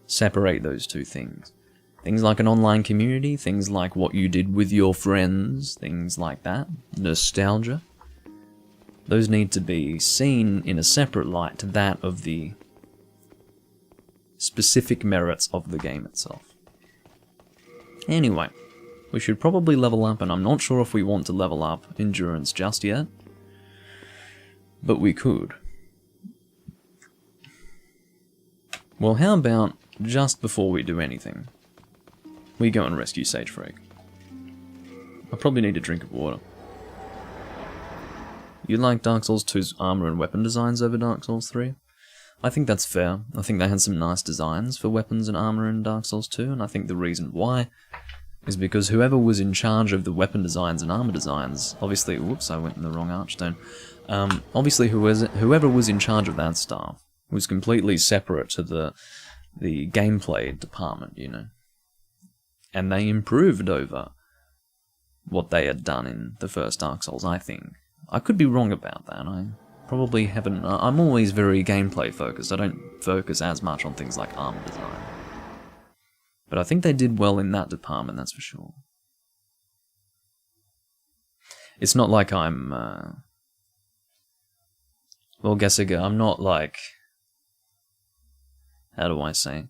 [SPEAKER 1] separate those two things. Things like an online community, things like what you did with your friends, things like that, nostalgia. Those need to be seen in a separate light to that of the specific merits of the game itself. Anyway, we should probably level up, and I'm not sure if we want to level up endurance just yet, but we could. Well, how about just before we do anything, we go and rescue Sage Freak. I probably need a drink of water. You like Dark Souls 2's armor and weapon designs over Dark Souls 3? I think that's fair. I think they had some nice designs for weapons and armor in Dark Souls 2, and I think the reason why is because whoever was in charge of the weapon designs and armor designs, obviously, whoops, I went in the wrong archstone. Obviously, whoever was in charge of that stuff was completely separate to the gameplay department, you know. And they improved over what they had done in the first Dark Souls, I think. I could be wrong about that. I probably haven't. I'm always very gameplay focused. I don't focus as much on things like armor design. But I think they did well in that department, that's for sure. It's not like I'm... well, Gessiger, I'm not like how do I say,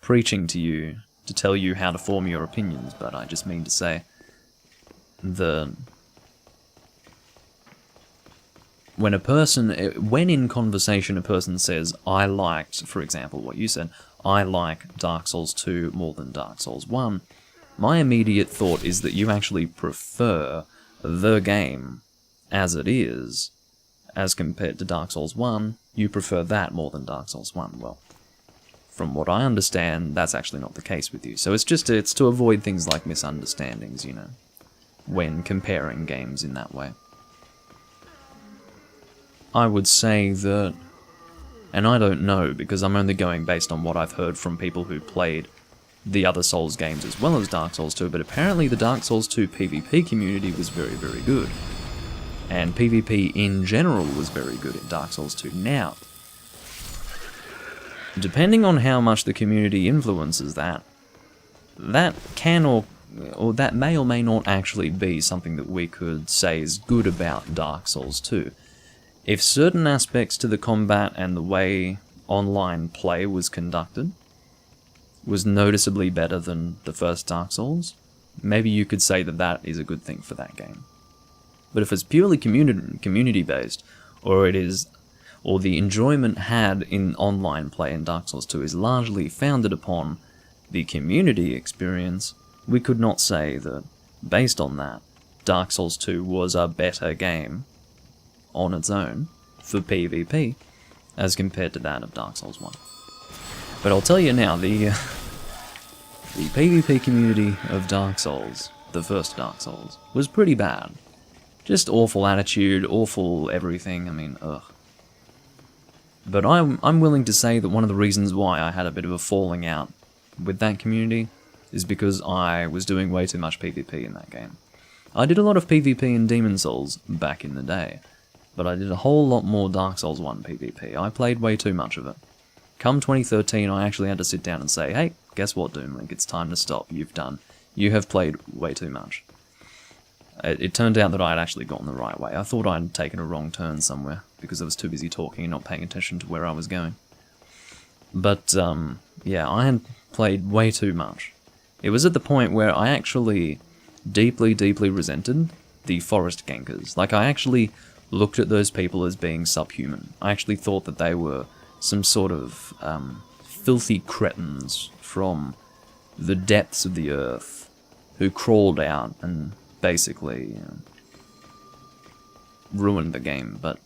[SPEAKER 1] preaching to you to tell you how to form your opinions, but I just mean to say when in conversation a person says, I liked, for example, what you said, I like Dark Souls 2 more than Dark Souls 1, my immediate thought is that you actually prefer the game as it is, as compared to Dark Souls 1, you prefer that more than Dark Souls 1. Well, from what I understand, that's actually not the case with you. So it's to avoid things like misunderstandings, you know, when comparing games in that way. I would say that, and I don't know because I'm only going based on what I've heard from people who played the other Souls games as well as Dark Souls 2, but apparently the Dark Souls 2 PvP community was very, very good. And PvP in general was very good in Dark Souls 2. Now, depending on how much the community influences that can or that may or may not actually be something that we could say is good about Dark Souls 2. If certain aspects to the combat and the way online play was conducted was noticeably better than the first Dark Souls, maybe you could say that that is a good thing for that game. But if it's purely community-based, or the enjoyment had in online play in Dark Souls 2 is largely founded upon the community experience, we could not say that, based on that, Dark Souls 2 was a better game on its own for PvP as compared to that of Dark Souls 1. But I'll tell you now, the PvP community of Dark Souls, the first Dark Souls, was pretty bad. Just awful attitude, awful everything, I mean, ugh. But I'm willing to say that one of the reasons why I had a bit of a falling out with that community is because I was doing way too much PvP in that game. I did a lot of PvP in Demon Souls back in the day, but I did a whole lot more Dark Souls 1 PvP. I played way too much of it. Come 2013, I actually had to sit down and say, hey, guess what, Doomlink, it's time to stop. You have played way too much. It turned out that I had actually gone the right way. I thought I'd taken a wrong turn somewhere, because I was too busy talking and not paying attention to where I was going. But, yeah, I had played way too much. It was at the point where I actually deeply, deeply resented the forest gankers. Like, I actually looked at those people as being subhuman. I actually thought that they were some sort of filthy cretins from the depths of the earth who crawled out and basically ruined the game. But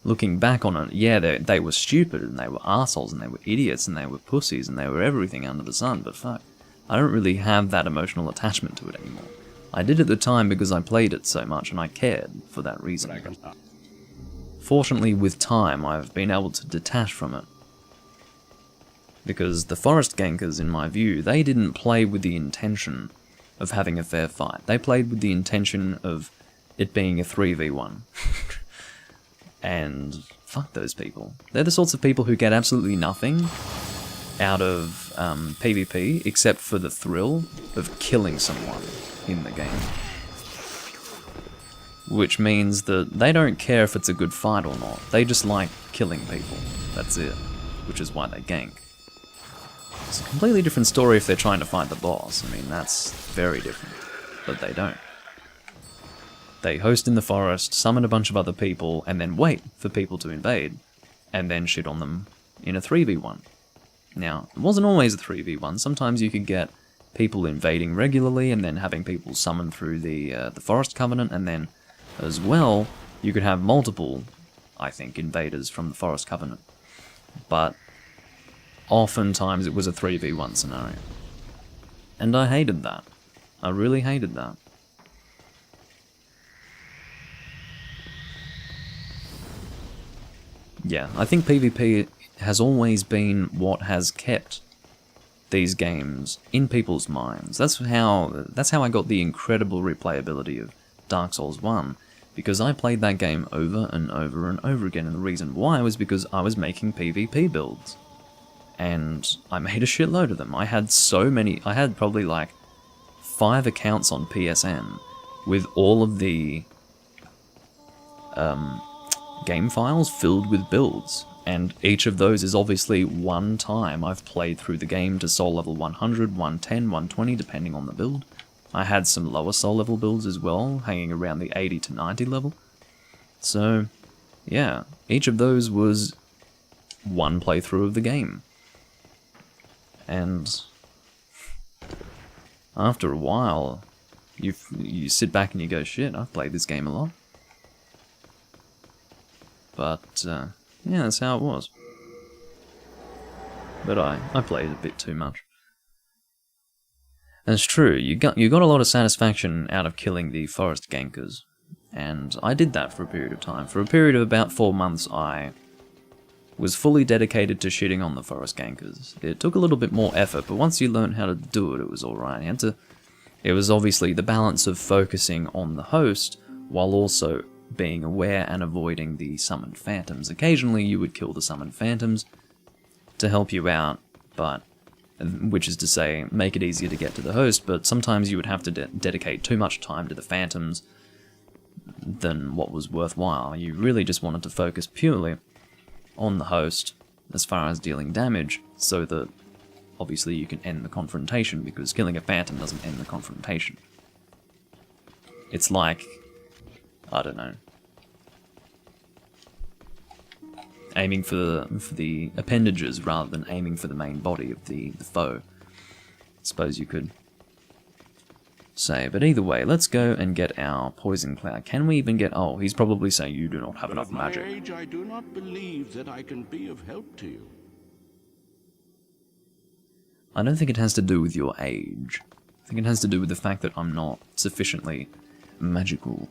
[SPEAKER 1] looking back on it, yeah, they were stupid and they were arseholes and they were idiots and they were pussies and they were everything under the sun, but fuck, I don't really have that emotional attachment to it anymore. I did at the time because I played it so much and I cared for that reason. Fortunately, with time, I've been able to detach from it. Because the forest gankers, in my view, they didn't play with the intention of having a fair fight. They played with the intention of it being a 3v1. And fuck those people. They're the sorts of people who get absolutely nothing out of PvP except for the thrill of killing someone in the game. Which means that they don't care if it's a good fight or not. They just like killing people. That's it. Which is why they gank. It's a completely different story if they're trying to fight the boss. I mean, that's very different. But they don't. They host in the forest, summon a bunch of other people, and then wait for people to invade, and then shit on them in a 3v1. Now, it wasn't always a 3v1. Sometimes you could get people invading regularly, and then having people summon through the Forest Covenant, and then, as well, you could have multiple, I think, invaders from the Forest Covenant. But oftentimes it was a 3v1 scenario. And I hated that. I really hated that. Yeah, I think PvP has always been what has kept these games in people's minds. That's how I got the incredible replayability of Dark Souls 1, because I played that game over and over and over again, and the reason why was because I was making PvP builds. And I made a shitload of them. I had probably like 5 accounts on PSN with all of the game files filled with builds. And each of those is obviously one time I've played through the game to soul level 100, 110, 120, depending on the build. I had some lower soul level builds as well, hanging around the 80 to 90 level. So, yeah, each of those was one playthrough of the game. And after a while, you sit back and you go, shit, I've played this game a lot. But, yeah, that's how it was. But I played a bit too much. And it's true, you got a lot of satisfaction out of killing the forest gankers. And I did that for a period of time. For a period of about 4 months, I was fully dedicated to shitting on the forest gankers. It took a little bit more effort, but once you learned how to do it, it was alright. It was obviously the balance of focusing on the host, while also being aware and avoiding the summoned phantoms. Occasionally you would kill the summoned phantoms to help you out, which is to say, make it easier to get to the host, but sometimes you would have to dedicate too much time to the phantoms than what was worthwhile. You really just wanted to focus purely on the host as far as dealing damage, so that obviously you can end the confrontation, because killing a phantom doesn't end the confrontation. It's like, I don't know, aiming for the appendages rather than aiming for the main body of the foe, I suppose you could say. But either way, let's go and get our poison cloud. Can we even get... Oh, he's probably saying you do not have enough magic.
[SPEAKER 2] At my age, I do not believe that I can be of help to you.
[SPEAKER 1] I don't think it has to do with your age. I think it has to do with the fact that I'm not sufficiently magical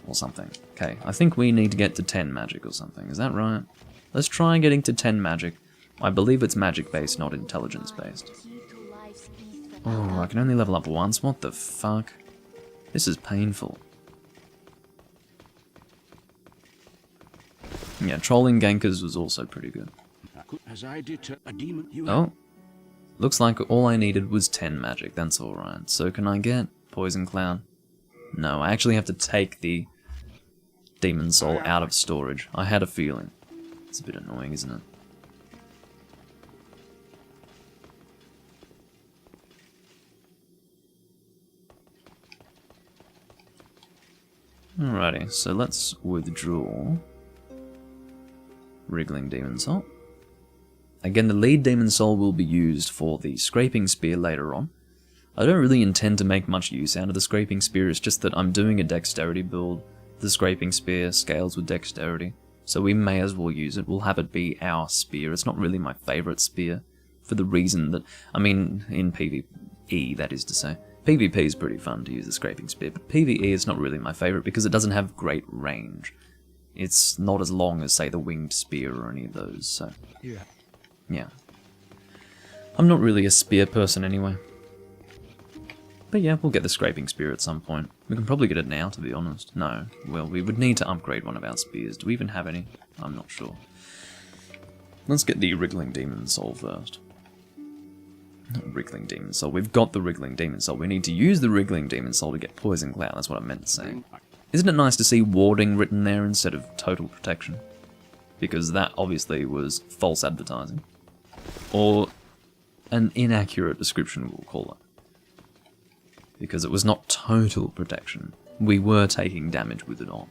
[SPEAKER 1] or something. Okay, I think we need to get to 10 magic or something. Is that right? Let's try getting to 10 magic. I believe it's magic-based, not intelligence-based. Oh, I can only level up once? What the fuck? This is painful. Yeah, trolling gankers was also pretty good. Oh. Looks like all I needed was 10 magic, that's alright. So can I get Poison Cloud? No, I actually have to take the Demon Soul out of storage. I had a feeling. It's a bit annoying, isn't it? Alrighty, so let's withdraw Wriggling Demon Soul. Again, the lead Demon Soul will be used for the Scraping Spear later on. I don't really intend to make much use out of the Scraping Spear, it's just that I'm doing a Dexterity build. The Scraping Spear scales with Dexterity, so we may as well use it. We'll have it be our spear. It's not really my favourite spear, for the reason that, I mean, in PvE, that is to say. PvP is pretty fun to use the Scraping Spear, but PvE is not really my favourite because it doesn't have great range. It's not as long as, say, the Winged Spear or any of those, so... Yeah. I'm not really a spear person anyway. But yeah, we'll get the Scraping Spear at some point. We can probably get it now, to be honest. No. Well, we would need to upgrade one of our spears. Do we even have any? I'm not sure. Let's get the Wriggling Demon Soul first. Not Wriggling Demon Soul. We've got the Wriggling Demon Soul. We need to use the Wriggling Demon Soul to get Poison Cloud. That's what I meant to say. Isn't it nice to see warding written there instead of total protection? Because that obviously was false advertising. Or an inaccurate description, we'll call it. Because it was not total protection. We were taking damage with it on.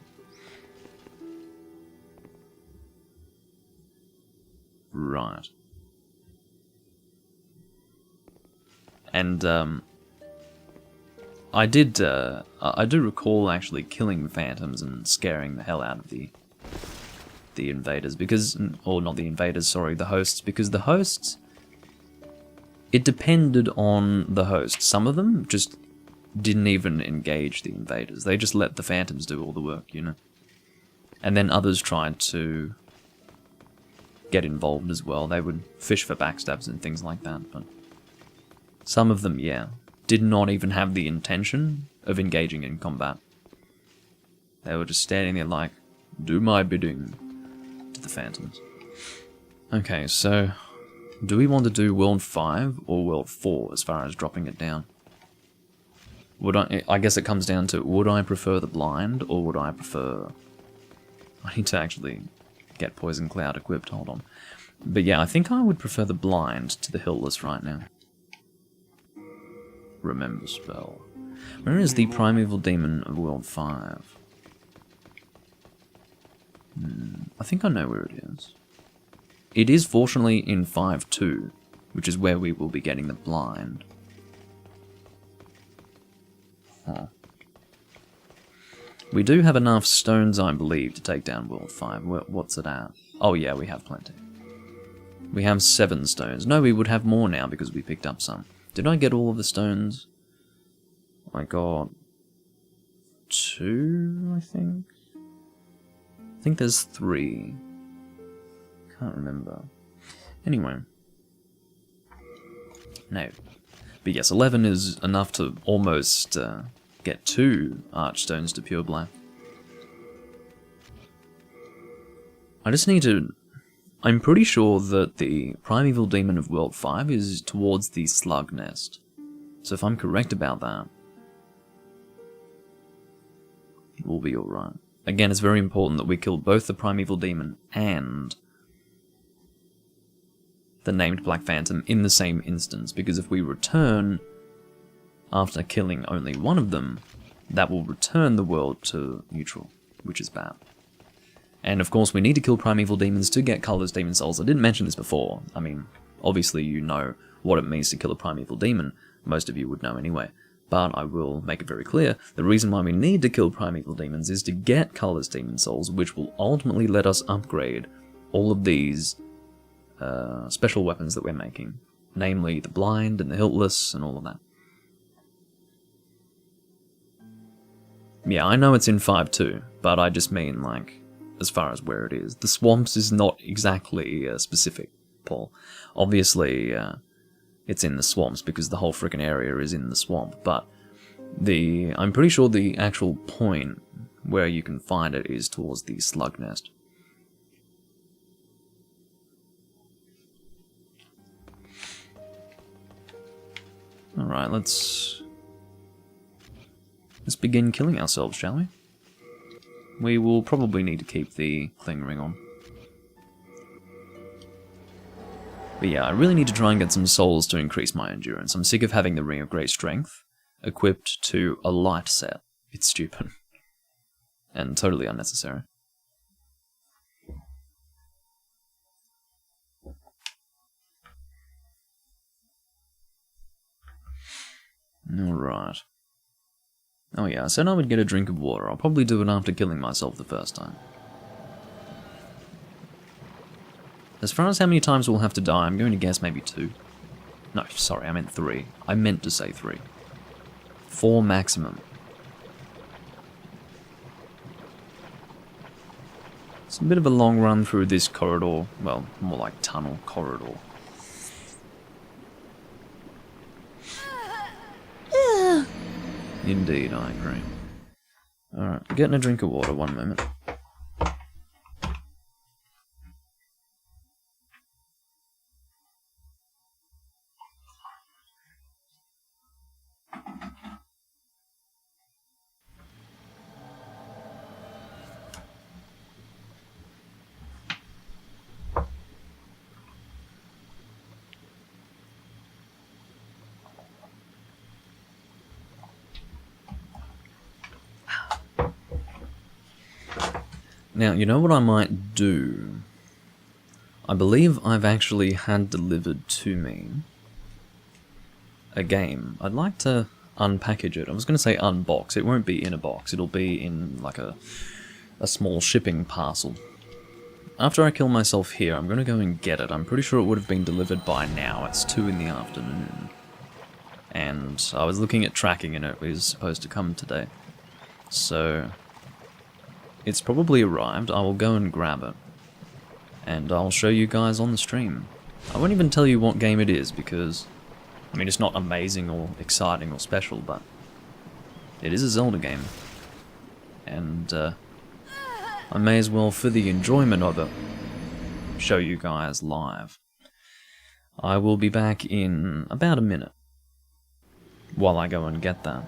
[SPEAKER 1] Right. And, I do recall actually killing phantoms and scaring the hell out of the invaders, because, or not the invaders, sorry, the hosts, because the hosts, it depended on the host. Some of them just didn't even engage the invaders. They just let the phantoms do all the work, you know. And then others tried to get involved as well. They would fish for backstabs and things like that, but some of them, yeah, did not even have the intention of engaging in combat. They were just standing there like, do my bidding to the phantoms. Okay, so do we want to do World 5 or World 4 as far as dropping it down? I guess it comes down to, would I prefer the blind or would I prefer... I need to actually get Poison Cloud equipped, hold on. But yeah, I think I would prefer the Blind to the Hillless right now. Remember spell. Where is the Primeval Demon of World 5? I think I know where it is. It is fortunately in 5-2, which is where we will be getting the Blind. Huh. We do have enough stones, I believe, to take down World 5. What's it at? Oh yeah, we have plenty. We have 7 stones. No, we would have more now because we picked up some. Did I get all of the stones? I got 2, I think. I think there's 3. Can't remember. Anyway. No. But yes, 11 is enough to almost get 2 Archstones to pure black. I just need to... I'm pretty sure that the Primeval Demon of World 5 is towards the Slug Nest. So if I'm correct about that, we'll be alright. Again, it's very important that we kill both the Primeval Demon and the named Black Phantom in the same instance, because if we return after killing only one of them, that will return the world to neutral, which is bad. And of course we need to kill Primeval Demons to get Colourless Demon Souls. I didn't mention this before. I mean, obviously you know what it means to kill a Primeval Demon. Most of you would know anyway. But I will make it very clear, the reason why we need to kill Primeval Demons is to get Colourless Demon Souls, which will ultimately let us upgrade all of these special weapons that we're making. Namely, the Blind and the Hillless and all of that. Yeah, I know it's in 5-2, but I just mean, like, as far as where it is. The swamps is not exactly specific, Paul. Obviously, it's in the swamps because the whole frickin' area is in the swamp, but I'm pretty sure the actual point where you can find it is towards the Slug Nest. Alright, let's begin killing ourselves, shall we? We will probably need to keep the Cling Ring on. But yeah, I really need to try and get some souls to increase my endurance. I'm sick of having the Ring of Great Strength equipped to a light set. It's stupid. And totally unnecessary. Alright. Oh yeah, I said I would get a drink of water. I'll probably do it after killing myself the first time. As far as how many times we'll have to die, I'm going to guess maybe 2. No, sorry, I meant 3. I meant to say 3. 4 maximum. It's a bit of a long run through this corridor. Well, more like tunnel corridor. Indeed, I agree. Alright, getting a drink of water, one moment. Now, you know what I might do? I believe I've actually had delivered to me a game. I'd like to unpackage it. I was going to say unbox. It won't be in a box. It'll be in like a small shipping parcel. After I kill myself here, I'm going to go and get it. I'm pretty sure it would have been delivered by now. It's 2 in the afternoon. And I was looking at tracking and it was supposed to come today. So it's probably arrived. I will go and grab it. And I'll show you guys on the stream. I won't even tell you what game it is because, I mean, it's not amazing or exciting or special, but it is a Zelda game. And I may as well, for the enjoyment of it, show you guys live. I will be back in about a minute while I go and get that.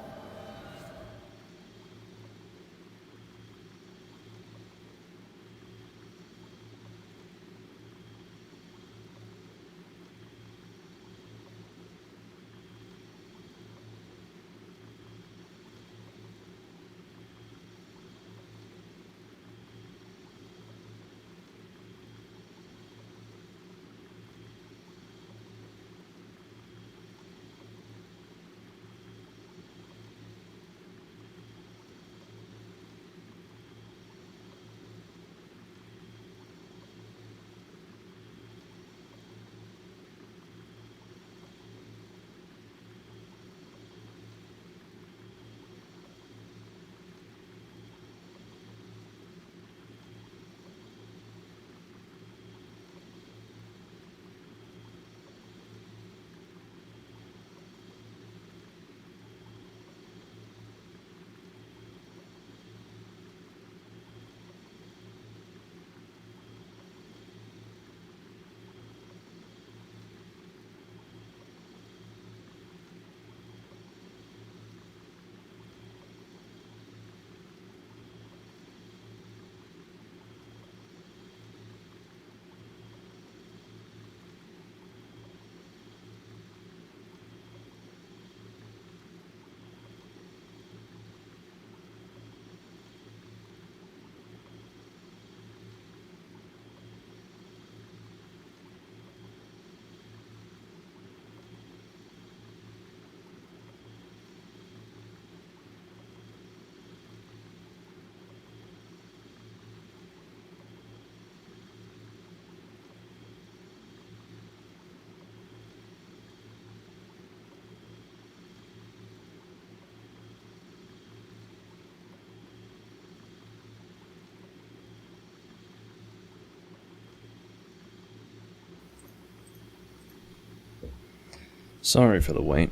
[SPEAKER 1] Sorry for the wait.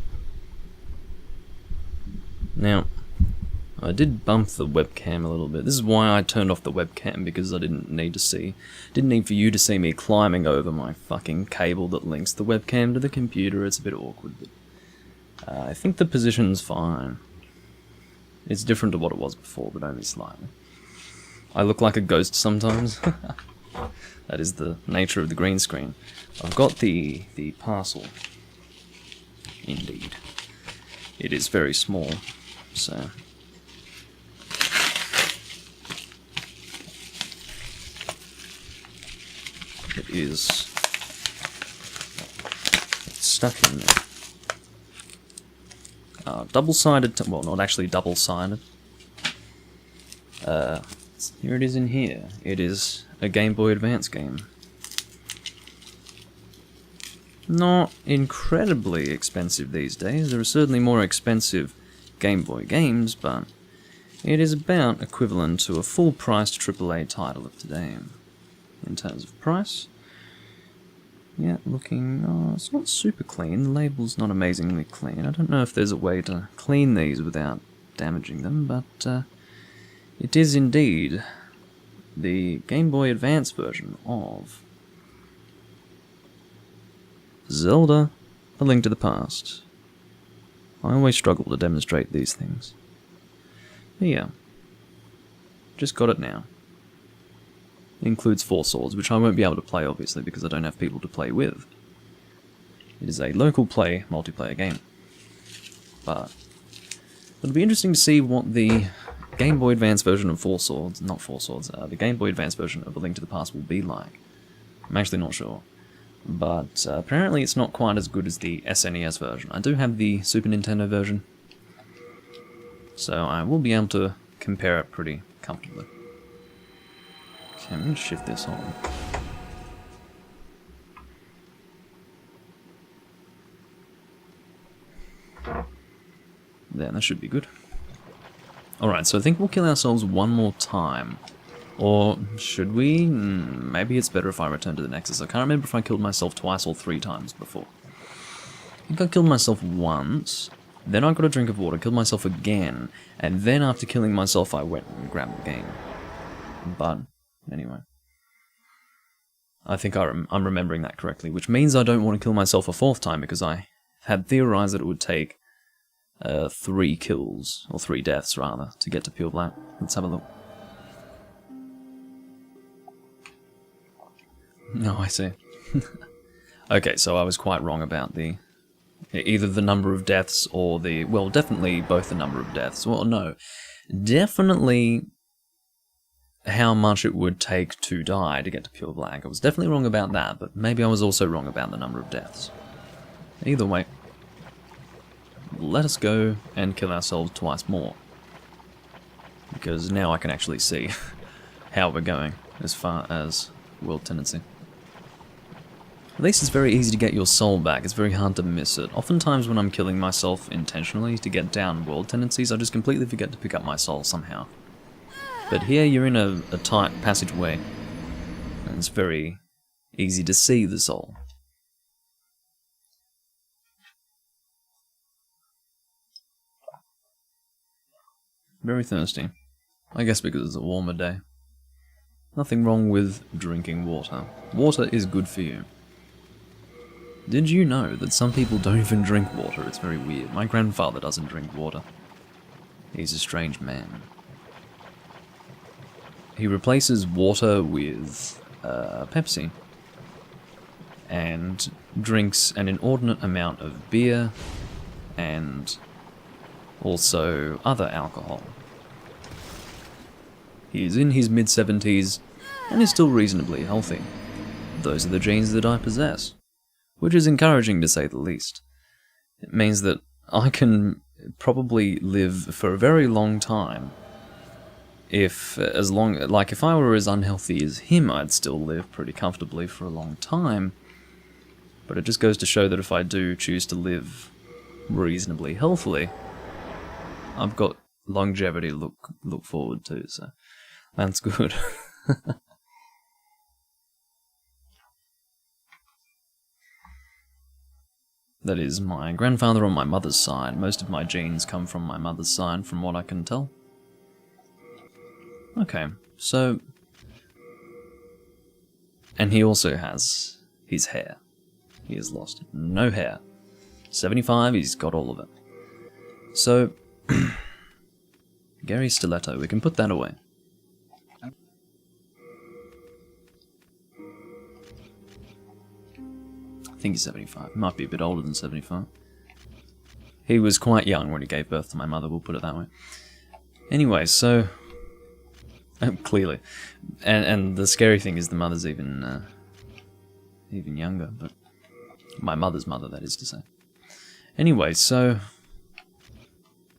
[SPEAKER 1] Now, I did bump the webcam a little bit. This is why I turned off the webcam, because I didn't need for you to see me climbing over my fucking cable that links the webcam to the computer. It's a bit awkward, but I think the position's fine. It's different to what it was before, but only slightly. I look like a ghost sometimes. That is the nature of the green screen. I've got the parcel. Indeed. It is very small, so... It is stuck in there. Double-sided, well, not actually double-sided. Here it is in here. It is a Game Boy Advance game. Not incredibly expensive these days. There are certainly more expensive Game Boy games, but it is about equivalent to a full-priced AAA title of today. In terms of price, yeah, looking, it's not super clean. The label's not amazingly clean. I don't know if there's a way to clean these without damaging them, but it is indeed the Game Boy Advance version of Zelda: A Link to the Past. I always struggle to demonstrate these things. But yeah, just got it now. It includes 4 swords, which I won't be able to play, obviously, because I don't have people to play with. It is a local play multiplayer game. But it'll be interesting to see what the Game Boy Advance version of the Game Boy Advance version of A Link to the Past will be like. I'm actually not sure. But apparently it's not quite as good as the SNES version. I do have the Super Nintendo version, so I will be able to compare it pretty comfortably. Okay, I'm going to shift this on. There, that should be good. Alright, so I think we'll kill ourselves one more time. Or should we? Maybe it's better if I return to the Nexus. I can't remember if I killed myself twice or 3 times before. I think I killed myself once, then I got a drink of water, killed myself again, and then after killing myself I went and grabbed the game. But, anyway. I think I'm remembering that correctly, which means I don't want to kill myself a 4th time, because I had theorized that it would take 3 kills, or 3 deaths rather, to get to pure black. Let's have a look. No, I see. Okay, so I was quite wrong about either the number of deaths or well, definitely both the number of deaths. Well, no. Definitely how much it would take to die to get to pure black. I was definitely wrong about that, but maybe I was also wrong about the number of deaths. Either way, let us go and kill ourselves twice more. Because now I can actually see how we're going as far as world tendency. At least it's very easy to get your soul back, it's very hard to miss it. Oftentimes when I'm killing myself intentionally to get down world tendencies, I just completely forget to pick up my soul somehow. But here you're in a tight passageway, and it's very easy to see the soul. Very thirsty. I guess because it's a warmer day. Nothing wrong with drinking water. Water is good for you. Did you know that some people don't even drink water? It's very weird. My grandfather doesn't drink water. He's a strange man. He replaces water with Pepsi and drinks an inordinate amount of beer and also other alcohol. He is in his mid-70s and is still reasonably healthy. Those are the genes that I possess, which is encouraging to say the least. It means that I can probably live for a very long time. If I were as unhealthy as him, I'd still live pretty comfortably for a long time. But it just goes to show that if I do choose to live reasonably healthily, I've got longevity to look forward to, so that's good. That is my grandfather on my mother's side. Most of my genes come from my mother's side, from what I can tell. Okay, so... And he also has his hair. He has lost no hair. 75, he's got all of it. So... Gary Stiletto, we can put that away. I think he's 75. Might be a bit older than 75. He was quite young when he gave birth to my mother, we'll put it that way. Anyway, so... clearly. And the scary thing is the mother's even younger, but... My mother's mother, that is to say. Anyway, so...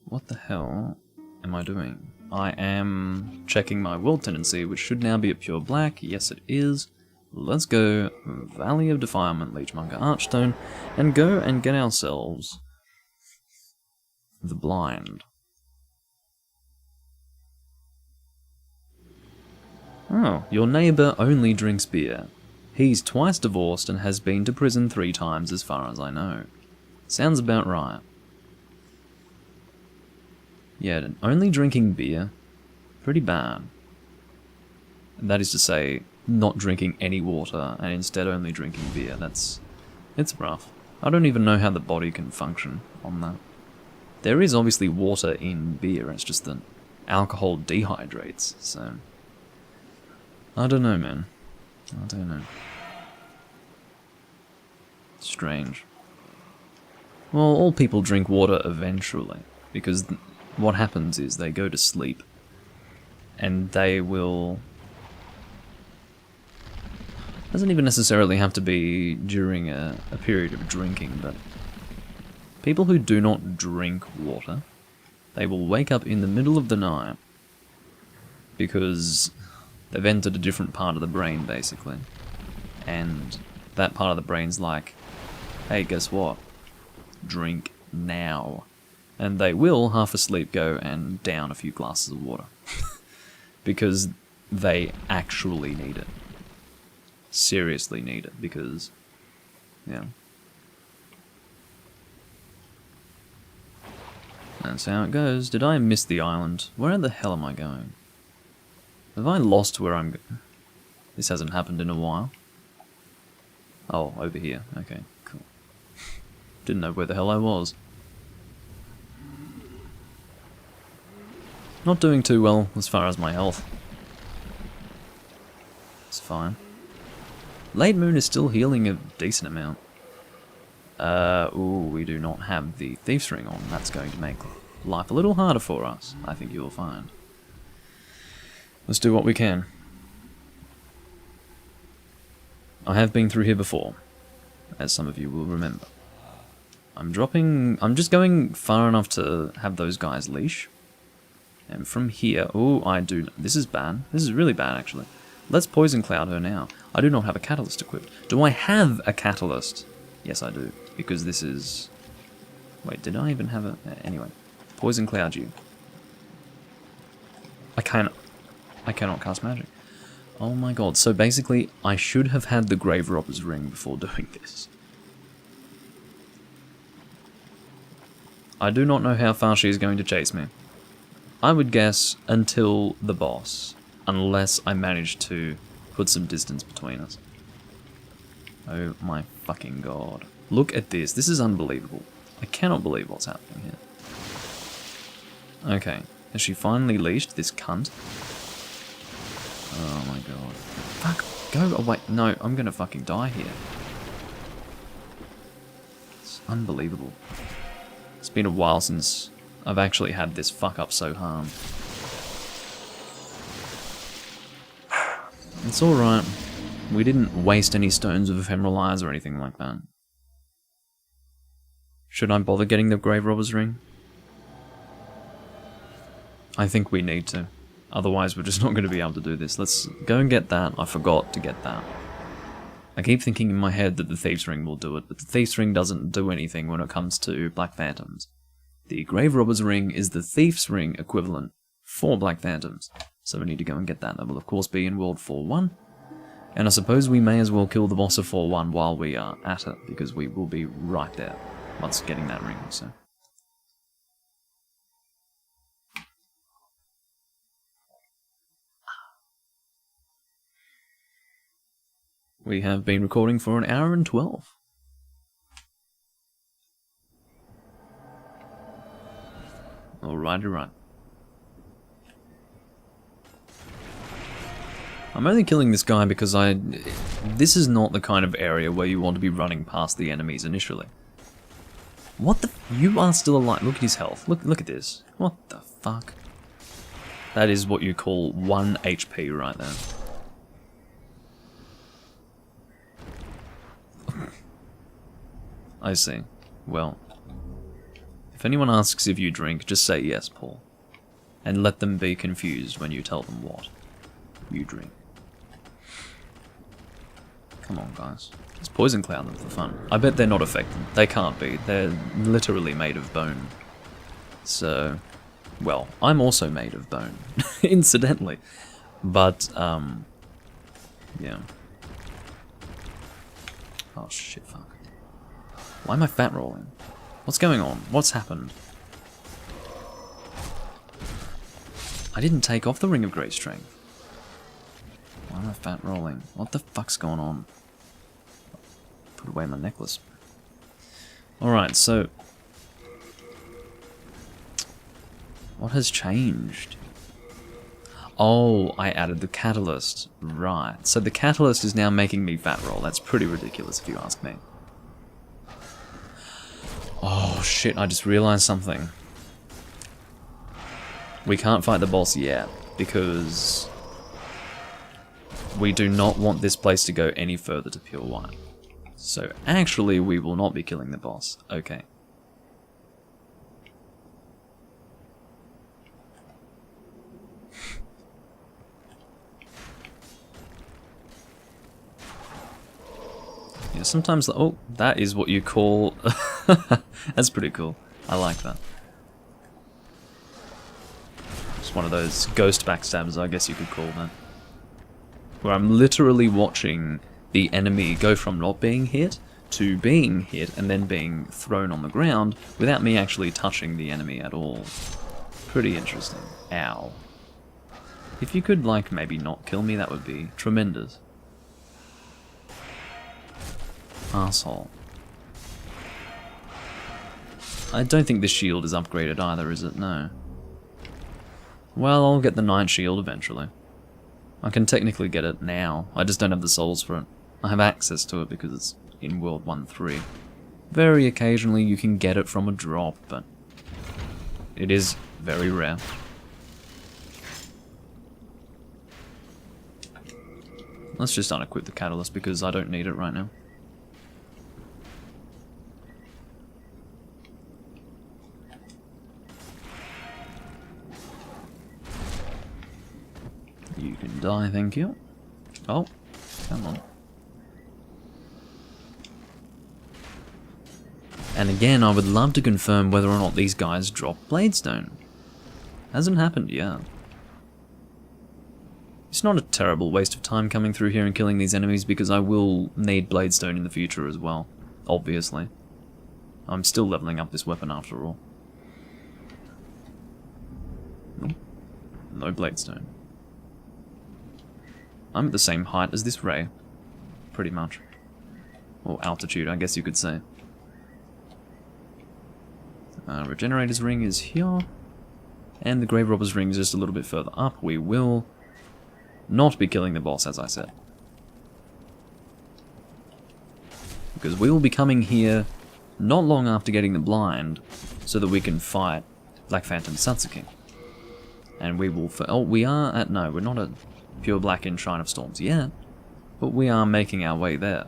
[SPEAKER 1] What the hell am I doing? I am checking my world tendency, which should now be a pure black. Yes, it is. Let's go Valley of Defilement, Leechmonger Archstone, and go and get ourselves the Blind. Oh, your neighbour only drinks beer. He's twice divorced and has been to prison 3 times as far as I know. Sounds about right. Yeah, only drinking beer. Pretty bad. And that is to say, not drinking any water and instead only drinking beer. It's rough. I don't even know how the body can function on that. There is obviously water in beer, it's just that alcohol dehydrates, so... I don't know, man. I don't know. Strange. Well, all people drink water eventually, because what happens is they go to sleep, and they will... Doesn't even necessarily have to be during a period of drinking, but people who do not drink water, they will wake up in the middle of the night because they've entered a different part of the brain, basically. And that part of the brain's like, hey, guess what? Drink now. And they will, half asleep, go and down a few glasses of water. Because they actually need it. Seriously need it, because, yeah. That's how it goes. Did I miss the island? Where the hell am I going? Have I lost where I'm going? This hasn't happened in a while. Oh, over here. Okay, cool. Didn't know where the hell I was. Not doing too well as far as my health. It's fine. Late Moon is still healing a decent amount. Ooh, we do not have the Thief's Ring on. That's going to make life a little harder for us, I think you'll find. Let's do what we can. I have been through here before, as some of you will remember. I'm just going far enough to have those guys leash. And from here, this is bad. This is really bad, actually. Let's Poison Cloud her now. I do not have a catalyst equipped. Do I have a catalyst? Yes, I do. Because this is... Wait, did I even have a... Anyway. Poison Cloud you. I cannot cast magic. Oh my god. So basically, I should have had the Grave Robber's Ring before doing this. I do not know how far she is going to chase me. I would guess until the boss. Unless I manage to put some distance between us. Oh my fucking god. Look at this. This is unbelievable. I cannot believe what's happening here. Okay. Has she finally leashed this cunt? Oh my god. Fuck. Go away. No, I'm gonna fucking die here. It's unbelievable. It's been a while since I've actually had this fuck up so hard. It's alright. We didn't waste any stones of ephemeral eyes or anything like that. Should I bother getting the Grave Robber's Ring? I think we need to. Otherwise we're just not going to be able to do this. Let's go and get that. I forgot to get that. I keep thinking in my head that the Thief's Ring will do it, but the Thief's Ring doesn't do anything when it comes to Black Phantoms. The Grave Robber's Ring is the Thief's Ring equivalent for Black Phantoms. So we need to go and get that. That will of course be in World 4.1. And I suppose we may as well kill the boss of 4-1 while we are at it, because we will be right there once getting that ring, so... We have been recording for an hour and 12. Alright. I'm only killing this guy because this is not the kind of area where you want to be running past the enemies initially. What the... You are still alive. Look at his health. Look at this. What the fuck? That is what you call 1 HP right there. I see. Well, if anyone asks if you drink, just say yes, Paul. And let them be confused when you tell them what you drink. Come on, guys. Let's poison cloud them for fun. I bet they're not affected. They can't be. They're literally made of bone. So, well, I'm also made of bone, incidentally. But, yeah. Oh, shit, fuck. Why am I fat rolling? What's going on? What's happened? I didn't take off the Ring of Great Strength. Why am I fat rolling? What the fuck's going on? Put away my necklace. Alright, so... what has changed? Oh, I added the catalyst. Right. So the catalyst is now making me fat roll. That's pretty ridiculous if you ask me. Oh shit, I just realized something. We can't fight the boss yet, because we do not want this place to go any further to pure white. So actually we will not be killing the boss. Okay. Yeah, sometimes, oh, that is what you call... That's pretty cool. I like that. It's one of those ghost backstabs, I guess you could call that. Where I'm literally watching the enemy go from not being hit to being hit and then being thrown on the ground without me actually touching the enemy at all. Pretty interesting. Ow. If you could, like, maybe not kill me, that would be tremendous. Asshole. I don't think this shield is upgraded either, is it? No. Well, I'll get the Night Shield eventually. I can technically get it now, I just don't have the souls for it. I have access to it because it's in World 1.3. Very occasionally you can get it from a drop, but it is very rare. Let's just unequip the catalyst because I don't need it right now. You can die, thank you. Oh, come on. And again, I would love to confirm whether or not these guys drop Bladestone. Hasn't happened yet. It's not a terrible waste of time coming through here and killing these enemies because I will need Bladestone in the future as well, obviously. I'm still leveling up this weapon after all. Nope. No Bladestone. I'm at the same height as this ray, pretty much. Or altitude, I guess you could say. Regenerator's ring is here, and the Grave Robber's ring is just a little bit further up. We will not be killing the boss, as I said. Because we will be coming here not long after getting the blind, so that we can fight Black Phantom Satsuki. And we will... oh, we are at... no, we're not at Pure Black in Shrine of Storms yet, but we are making our way there.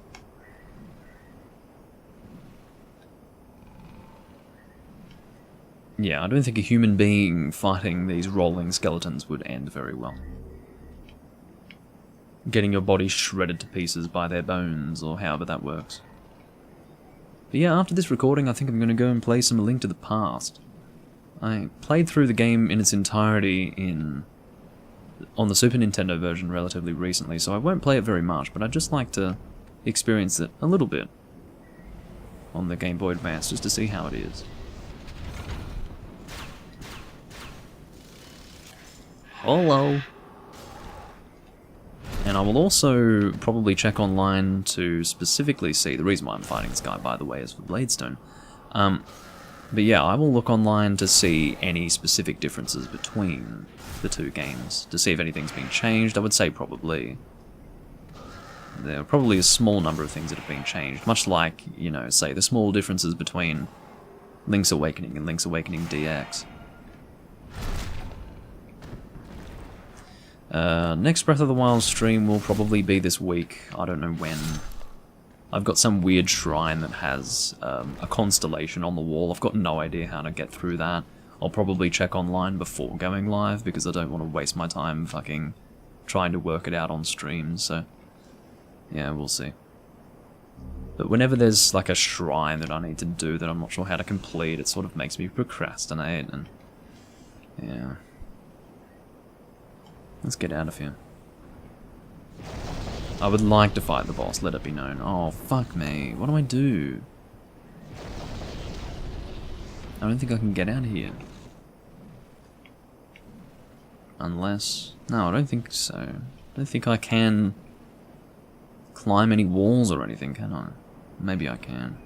[SPEAKER 1] Yeah, I don't think a human being fighting these rolling skeletons would end very well. Getting your body shredded to pieces by their bones, or however that works. But yeah, after this recording, I think I'm going to go and play some A Link to the Past. I played through the game in its entirety in on the Super Nintendo version relatively recently, so I won't play it very much, but I'd just like to experience it a little bit on the Game Boy Advance, just to see how it is. Hello! And I will also probably check online to specifically see, the reason why I'm fighting this guy, by the way, is for Bladestone. But yeah, I will look online to see any specific differences between the two games, to see if anything's been changed. I would say probably. There are probably a small number of things that have been changed, much like, you know, say, the small differences between Link's Awakening and Link's Awakening DX. Next Breath of the Wild stream will probably be this week. I don't know when. I've got some weird shrine that has a constellation on the wall. I've got no idea how to get through that. I'll probably check online before going live because I don't want to waste my time fucking trying to work it out on stream, so yeah, we'll see. But whenever there's like a shrine that I need to do that I'm not sure how to complete, it sort of makes me procrastinate, and yeah. Let's get out of here. I would like to fight the boss, let it be known. Oh, fuck me. What do I do? I don't think I can get out of here. Unless... No, I don't think so. I don't think I can climb any walls or anything, can I? Maybe I can.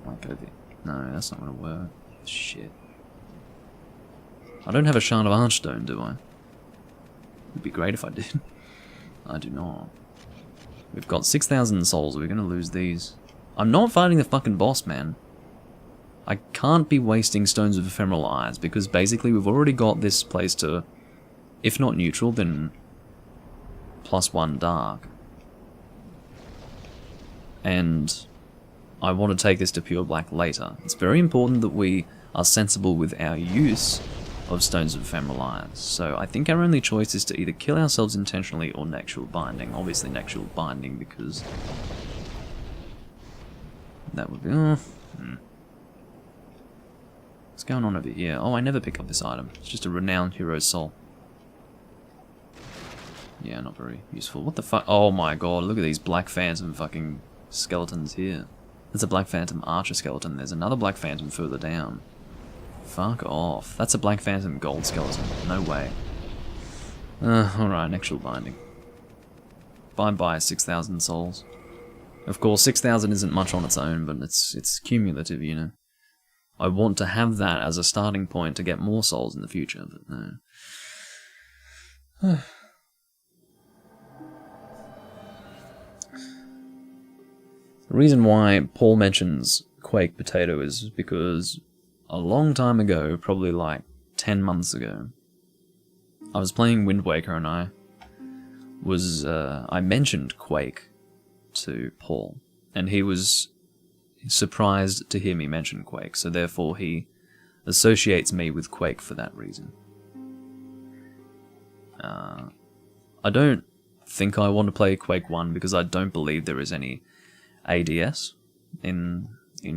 [SPEAKER 1] Might go there. No, that's not gonna work. Shit. I don't have a Shard of Archstone, do I? It'd be great if I did. I do not. We've got 6,000 souls. We're gonna lose these. I'm not fighting the fucking boss, man. I can't be wasting Stones of Ephemeral Eyes, because basically we've already got this place to, if not neutral, then +1 dark. And I want to take this to pure black later. It's very important that we are sensible with our use of Stones of Ephemeral Eyes. So I think our only choice is to either kill ourselves intentionally or Nextual Binding. Obviously Nextual Binding, because that would be... What's going on over here? Oh, I never pick up this item. It's just a renowned hero's soul. Yeah, not very useful. What the fuck? Oh my god, look at these Black Phantom fucking skeletons here. There's a Black Phantom Archer skeleton. There's another Black Phantom further down. Fuck off. That's a Black Phantom gold skeleton. No way. Alright, Nextual Binding. Bye-bye, 6,000 souls. Of course, 6,000 isn't much on its own, but it's cumulative, you know. I want to have that as a starting point to get more souls in the future, but no. The reason why Paul mentions Quake Potato is because a long time ago, probably like 10 months ago, I was playing Wind Waker and I mentioned Quake to Paul, and he was surprised to hear me mention Quake, so therefore he associates me with Quake for that reason. I don't think I want to play Quake 1 because I don't believe there is any ADS in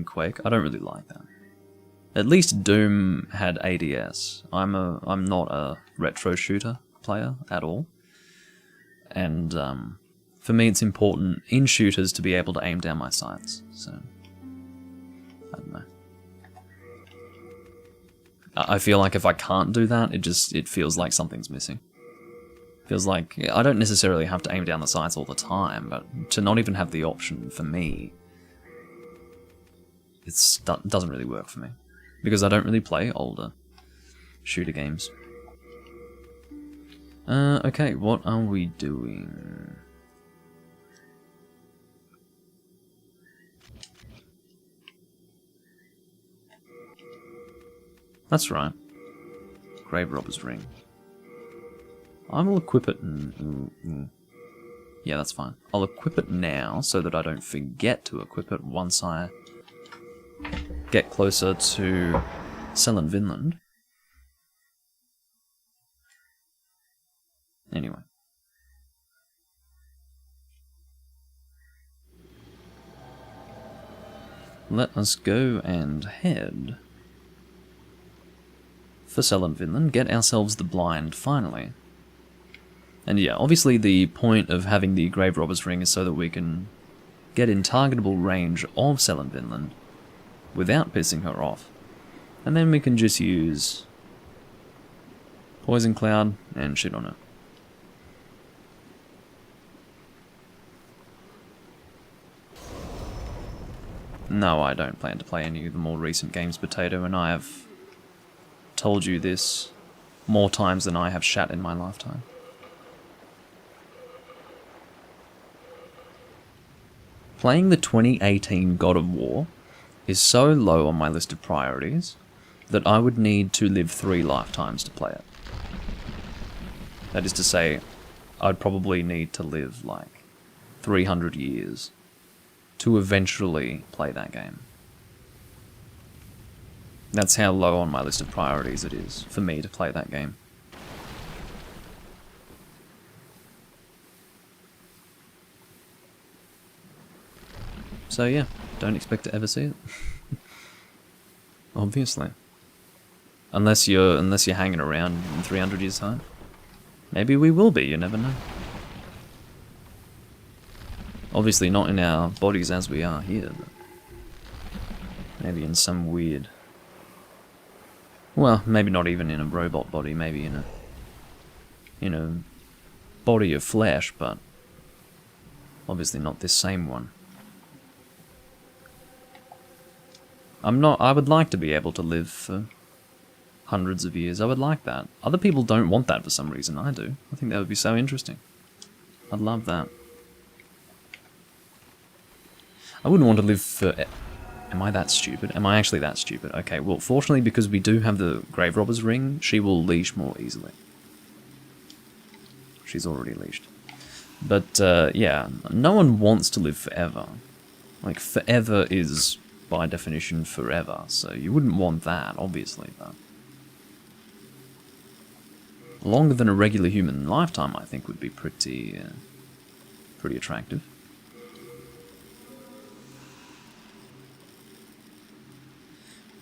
[SPEAKER 1] Quake. I don't really like that. At least Doom had ADS. I'm not a retro shooter player at all, and for me it's important in shooters to be able to aim down my sights. So I don't know. I feel like if I can't do that, it feels like something's missing. Feels like I don't necessarily have to aim down the sights all the time, but to not even have the option for me, it doesn't really work for me. Because I don't really play older shooter games. Okay, what are we doing? That's right. Grave Robber's Ring. I will equip it... Yeah, that's fine. I'll equip it now so that I don't forget to equip it once I get closer to Selin Vinland. Anyway. Let us go and head for Selland Vinland, get ourselves the blind finally. And yeah, obviously the point of having the Grave Robber's Ring is so that we can get in targetable range of Selland Vinland without pissing her off. And then we can just use Poison Cloud and shit on it. No, I don't plan to play any of the more recent games, Potato, and I have told you this more times than I have shat in my lifetime. Playing the 2018 God of War is so low on my list of priorities that I would need to live 3 lifetimes to play it. That is to say, I'd probably need to live like 300 years to eventually play that game. That's how low on my list of priorities it is for me to play that game. So yeah, don't expect to ever see it. Obviously. Unless you're hanging around in 300 years' time. Maybe we will be, you never know. Obviously not in our bodies as we are here, but maybe in some weird... Well, maybe not even in a robot body, maybe in a body of flesh, but obviously not this same one. I would like to be able to live for hundreds of years. I would like that. Other people don't want that for some reason. I do. I think that would be so interesting. I'd love that. I wouldn't want to live for... Am I that stupid? Am I actually that stupid? Okay, well, fortunately, because we do have the Grave Robber's Ring, she will leash more easily. She's already leashed. But, yeah, no one wants to live forever. Like, forever is, by definition, forever, so you wouldn't want that, obviously, but... Longer than a regular human lifetime, I think, would be pretty attractive.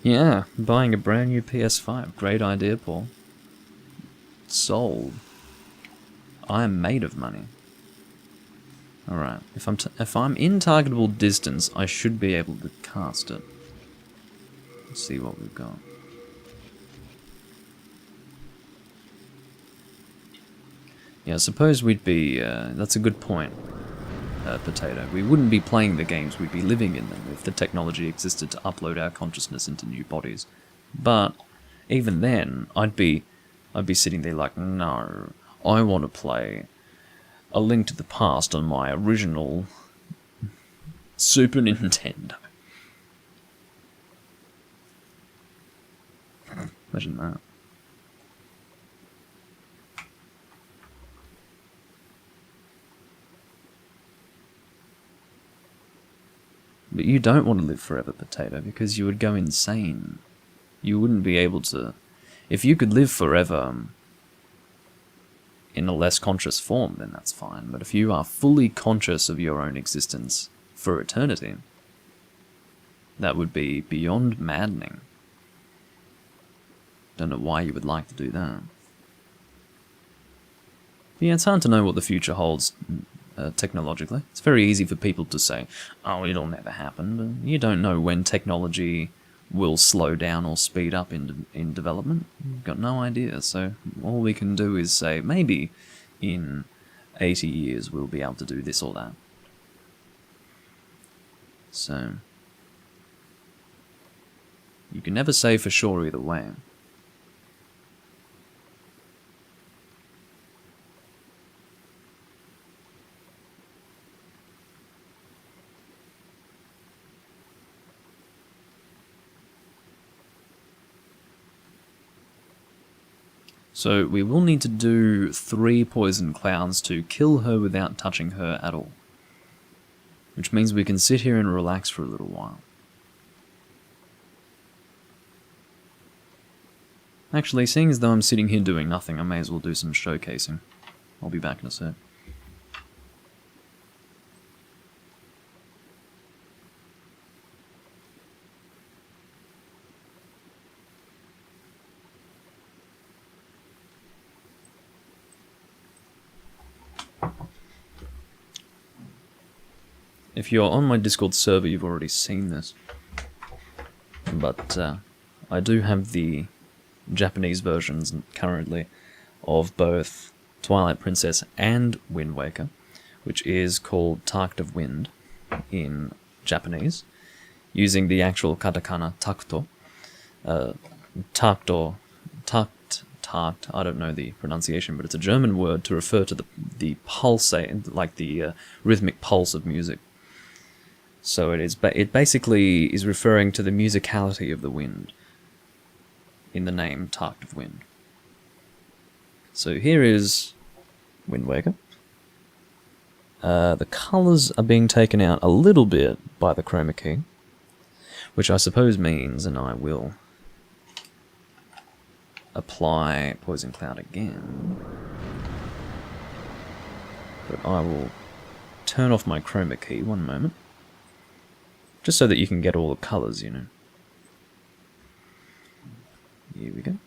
[SPEAKER 1] Yeah, buying a brand new PS5. Great idea, Paul. Sold. I am made of money. Alright, if I'm in targetable distance, I should be able to cast it. Let's see what we've got. Yeah, I suppose we'd be... that's a good point, Potato. We wouldn't be playing the games, we'd be living in them if the technology existed to upload our consciousness into new bodies. But even then, I'd be sitting there like, no, I want to play A Link to the Past on my original Super Nintendo. Imagine that. But you don't want to live forever, Potato, because you would go insane. You wouldn't be able to... If you could live forever in a less conscious form, then that's fine. But if you are fully conscious of your own existence for eternity, that would be beyond maddening. Don't know why you would like to do that. But yeah, it's hard to know what the future holds technologically. It's very easy for people to say, oh, it'll never happen, but you don't know when technology will slow down or speed up in development. You've got no idea, so all we can do is say, maybe in 80 years we'll be able to do this or that. So, you can never say for sure either way. So we will need to do 3 poison clouds to kill her without touching her at all. Which means we can sit here and relax for a little while. Actually, seeing as though I'm sitting here doing nothing, I may as well do some showcasing. I'll be back in a sec. if you're on my Discord server, you've already seen this. But I do have the Japanese versions currently of both Twilight Princess and Wind Waker, which is called Takt of Wind in Japanese, using the actual katakana takuto. Takt, I don't know the pronunciation, but it's a German word to refer to the pulsate, like the rhythmic pulse of music. So it basically is referring to the musicality of the wind in the name Takt of Wind. So here is Wind Waker. The colours are being taken out a little bit by the chroma key, which I suppose means, and I will apply Poison Cloud again, but I will turn off my chroma key one moment, just so that you can get all the colours, you know. Here we go.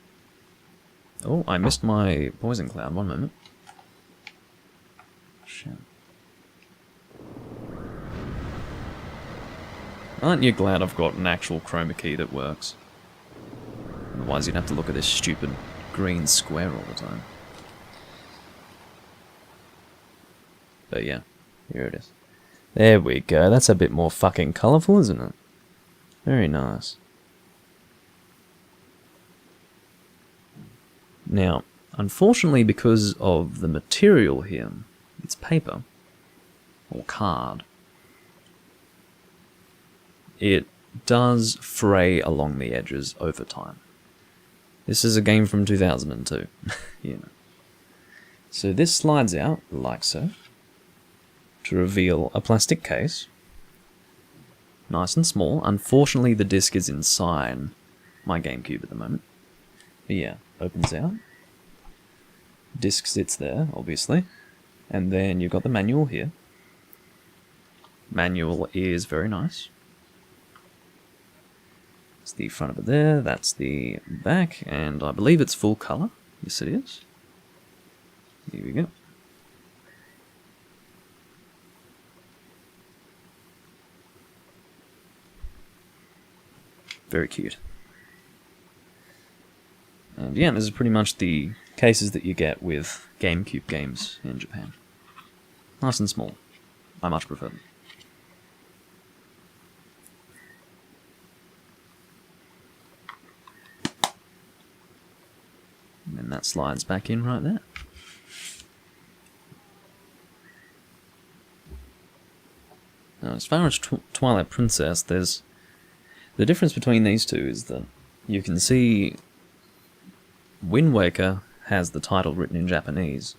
[SPEAKER 1] Oh, I missed my Poison Cloud, one moment. Shit. Aren't you glad I've got an actual chroma key that works? Otherwise you'd have to look at this stupid green square all the time. But yeah, here it is. There we go, that's a bit more fucking colourful, isn't it? Very nice. Now, unfortunately, because of the material here, it's paper, or card, it does fray along the edges over time. This is a game from 2002, you know. So this slides out, like so, to reveal a plastic case, nice and small. Unfortunately, the disc is inside my GameCube at the moment. But yeah, opens out. Disc sits there, obviously. And then you've got the manual here. Manual is very nice. It's the front of it there, that's the back, and I believe it's full colour. Yes, it is. Here we go. Very cute. And yeah, this is pretty much the cases that you get with GameCube games in Japan. Nice and small. I much prefer them. And then that slides back in right there. Now, as far as Twilight Princess, there's the difference between these two is that you can see Wind Waker has the title written in Japanese,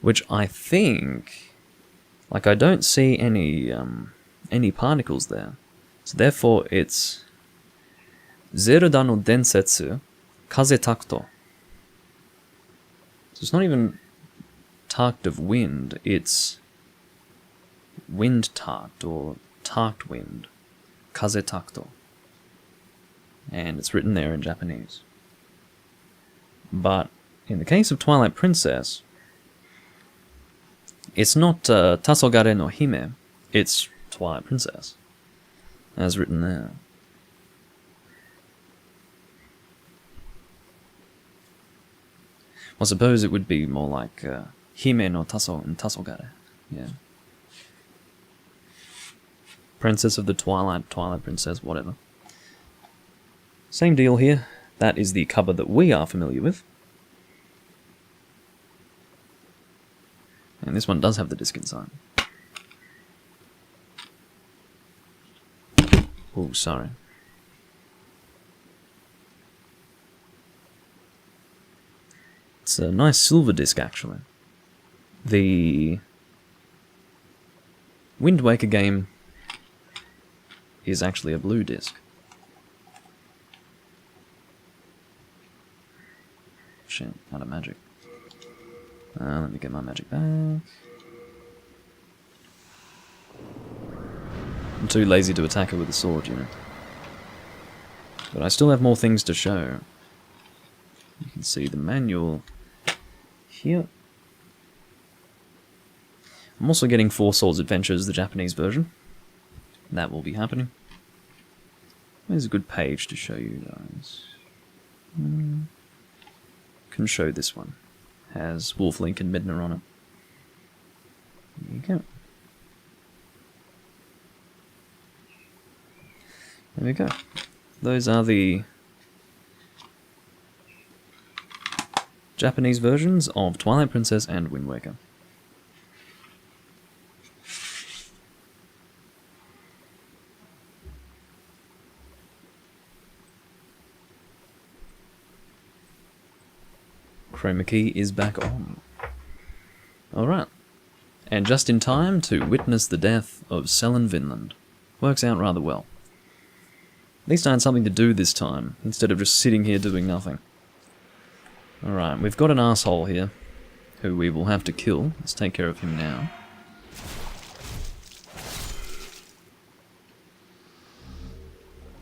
[SPEAKER 1] which I think, like, I don't see any particles there. So therefore, it's Zelda no Densetsu Kaze Takuto. So it's not even Takt of Wind, it's Wind Takt, or Takt Wind, Kaze Takuto. And it's written there in Japanese. But in the case of Twilight Princess, it's not Tasogare no Hime, it's Twilight Princess, as written there. I suppose it would be more like Hime no Tasogare. Yeah. Princess of the Twilight, Twilight Princess, whatever. Same deal here. That is the cover that we are familiar with. And this one does have the disc inside. Oh, sorry. It's a nice silver disc, actually. The Wind Waker game is actually a blue disc. Shit, out of magic. Let me get my magic back. I'm too lazy to attack her with a sword, you know. But I still have more things to show. You can see the manual here. I'm also getting Four Swords Adventures, the Japanese version. That will be happening. There's a good page to show you guys. Can show this one. Has Wolf Link and Midna on it. There you go. There we go. Those are the Japanese versions of Twilight Princess and Wind Waker. Chroma key is back on. Alright. And just in time to witness the death of Selen Vinland. Works out rather well. At least I had something to do this time, instead of just sitting here doing nothing. Alright, we've got an asshole here, who we will have to kill. Let's take care of him now.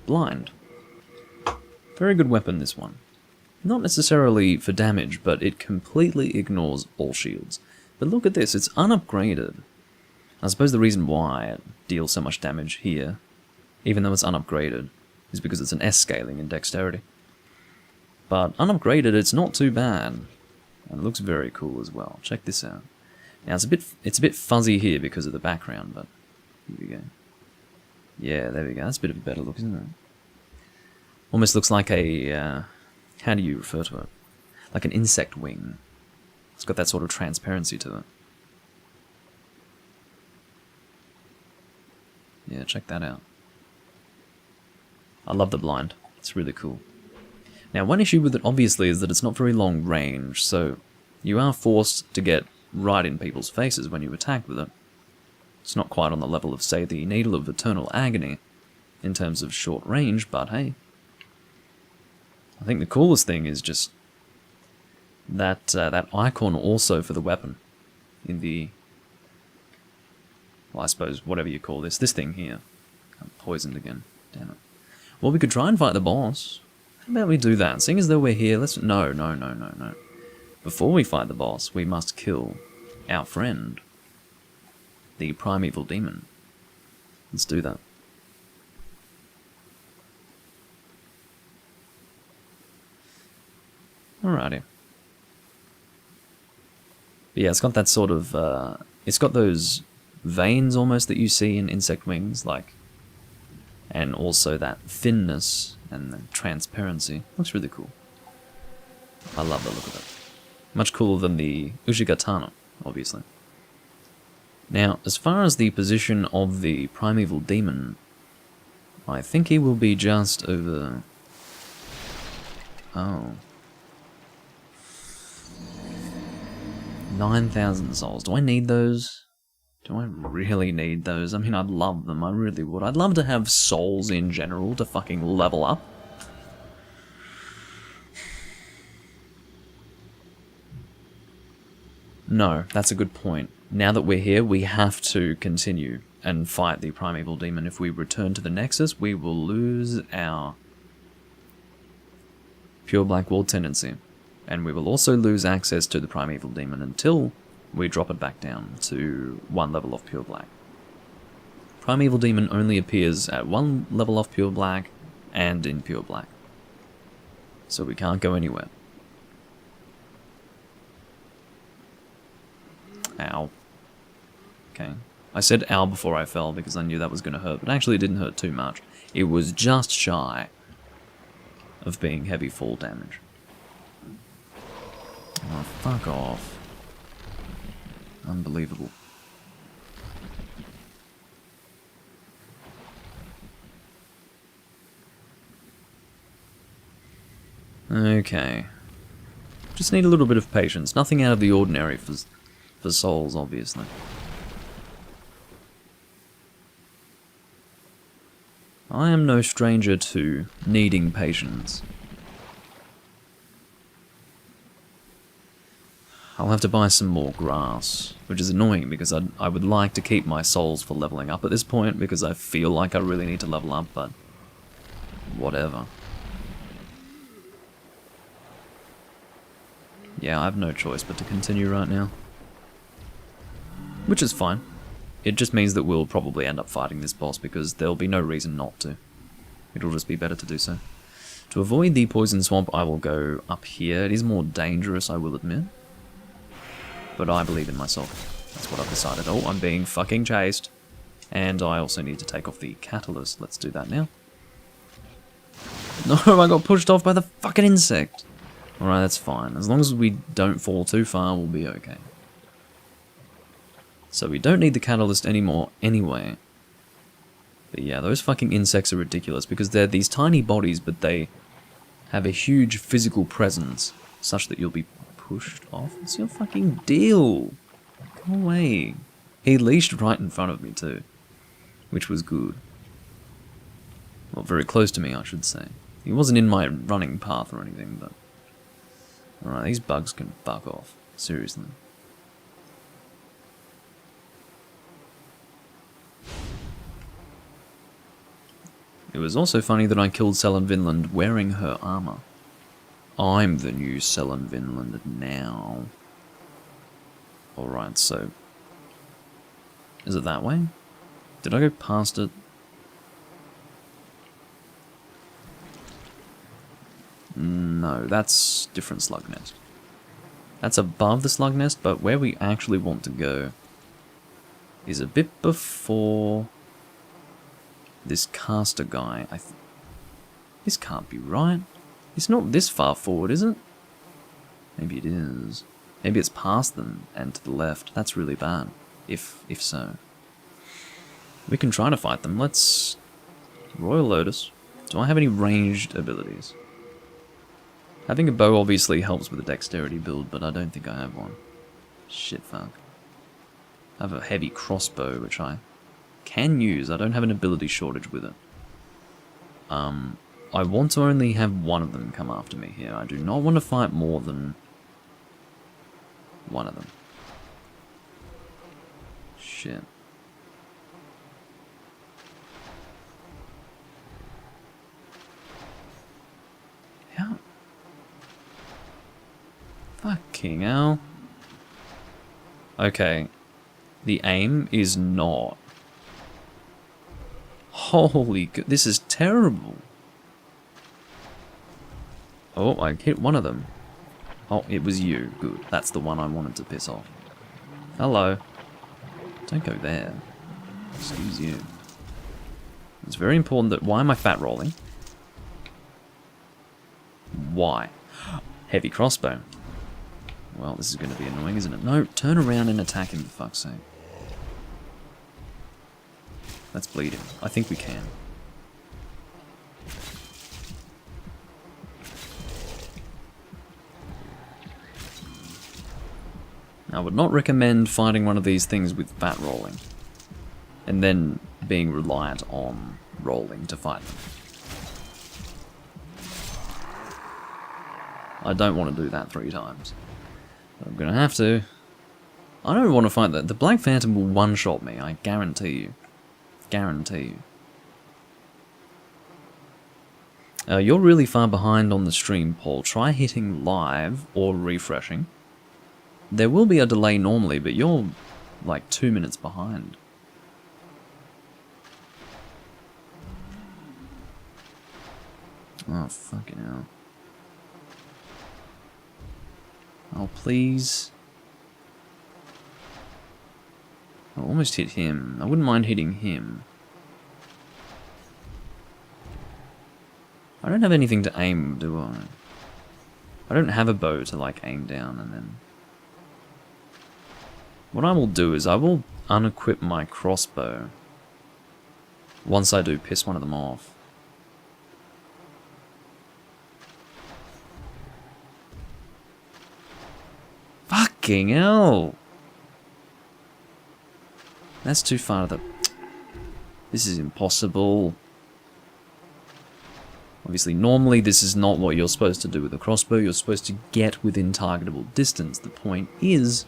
[SPEAKER 1] Blind. Very good weapon, this one. Not necessarily for damage, but it completely ignores all shields. But look at this, it's unupgraded. I suppose the reason why it deals so much damage here, even though it's unupgraded, is because it's an S scaling in Dexterity. But unupgraded, it's not too bad. And it looks very cool as well. Check this out. Now it's a bit fuzzy here because of the background, but here we go. Yeah, there we go. That's a bit of a better look, isn't it? Almost looks like a how do you refer to it? Like an insect wing. It's got that sort of transparency to it. Yeah, check that out. I love the blind. It's really cool. Now, one issue with it, obviously, is that it's not very long range, so you are forced to get right in people's faces when you attack with it. It's not quite on the level of, say, the Needle of Eternal Agony in terms of short range, but hey. I think the coolest thing is just that that icon also for the weapon in the, well, I suppose whatever you call this thing here. I'm poisoned again. Damn it. Well, we could try and fight the boss. How about we do that? Seeing as though we're here, let's... No. Before we fight the boss, we must kill our friend, the Primeval Demon. Let's do that. Alrighty. But yeah, it's got that sort of... it's got those veins almost that you see in insect wings, like... And also that thinness and the transparency. Looks really cool. I love the look of it. Much cooler than the Uchigatana, obviously. Now, as far as the position of the Primeval Demon, I think he will be just over... Oh. 9,000 souls. Do I need those? Do I really need those? I mean, I'd love them. I really would. I'd love to have souls in general to fucking level up. No, that's a good point. Now that we're here, we have to continue and fight the Primeval Demon. If we return to the Nexus, we will lose our Pure Black Wall tendency. And we will also lose access to the Primeval Demon until we drop it back down to 1 level of Pure Black. Primeval Demon only appears at 1 level of Pure Black and in Pure Black. So we can't go anywhere. Ow. Okay. I said ow before I fell because I knew that was going to hurt, but actually it didn't hurt too much. It was just shy of being heavy fall damage. Oh, fuck off. Unbelievable. Okay. Just need a little bit of patience. Nothing out of the ordinary for souls, obviously. I am no stranger to needing patience. I'll have to buy some more grass, which is annoying because I would like to keep my souls for leveling up at this point because I feel like I really need to level up, but whatever. Yeah, I have no choice but to continue right now. Which is fine. It just means that we'll probably end up fighting this boss because there'll be no reason not to. It'll just be better to do so. To avoid the poison swamp, I will go up here. It is more dangerous, I will admit. But I believe in myself. That's what I've decided. Oh, I'm being fucking chased. And I also need to take off the catalyst. Let's do that now. No, I got pushed off by the fucking insect. Alright, that's fine. As long as we don't fall too far, we'll be okay. So we don't need the catalyst anymore anyway. But yeah, those fucking insects are ridiculous because they're these tiny bodies, but they have a huge physical presence such that you'll be pushed off. What's your fucking deal? Go away. He leashed right in front of me too, which was good. Well, very close to me, I should say. He wasn't in my running path or anything, but... Alright, these bugs can fuck off. Seriously. It was also funny that I killed Selen Vinland wearing her armor. I'm the new Selen Vinland now. Alright, so... Is it that way? Did I go past it? No, that's different slug nest. That's above the slug nest, but where we actually want to go is a bit before this caster guy. This can't be right. It's not this far forward, is it? Maybe it is. Maybe it's past them and to the left. That's really bad. If so. We can try to fight them. Let's... Royal Lotus. Do I have any ranged abilities? Having a bow obviously helps with the dexterity build, but I don't think I have one. Shit, fuck. I have a heavy crossbow, which I can use. I don't have an ability shortage with it. I want to only have one of them come after me here. I do not want to fight more than one of them. Shit. How? Fucking hell. Okay. The aim is not. Holy god, this is terrible. Oh, I hit one of them. Oh, it was you. Good. That's the one I wanted to piss off. Hello. Don't go there. Excuse you. It's very important that... Why am I fat rolling? Why? Heavy crossbow. Well, this is going to be annoying, isn't it? No, turn around and attack him, for fuck's sake. Let's bleed him. I think we can. I would not recommend fighting one of these things with fat rolling. And then being reliant on rolling to fight them. I don't want to do that 3 times. But I'm going to have to. I don't want to fight that. The Black Phantom will one-shot me, I guarantee you. Guarantee you. You're really far behind on the stream, Paul. Try hitting live or refreshing. There will be a delay normally, but you're like 2 minutes behind. Oh, fucking hell. Oh, please. I almost hit him. I wouldn't mind hitting him. I don't have anything to aim, do I? I don't have a bow to, like, aim down and then... What I will do is I will unequip my crossbow once I do piss one of them off. Fucking hell! That's too far to the... This is impossible. Obviously, normally this is not what you're supposed to do with a crossbow. You're supposed to get within targetable distance. The point is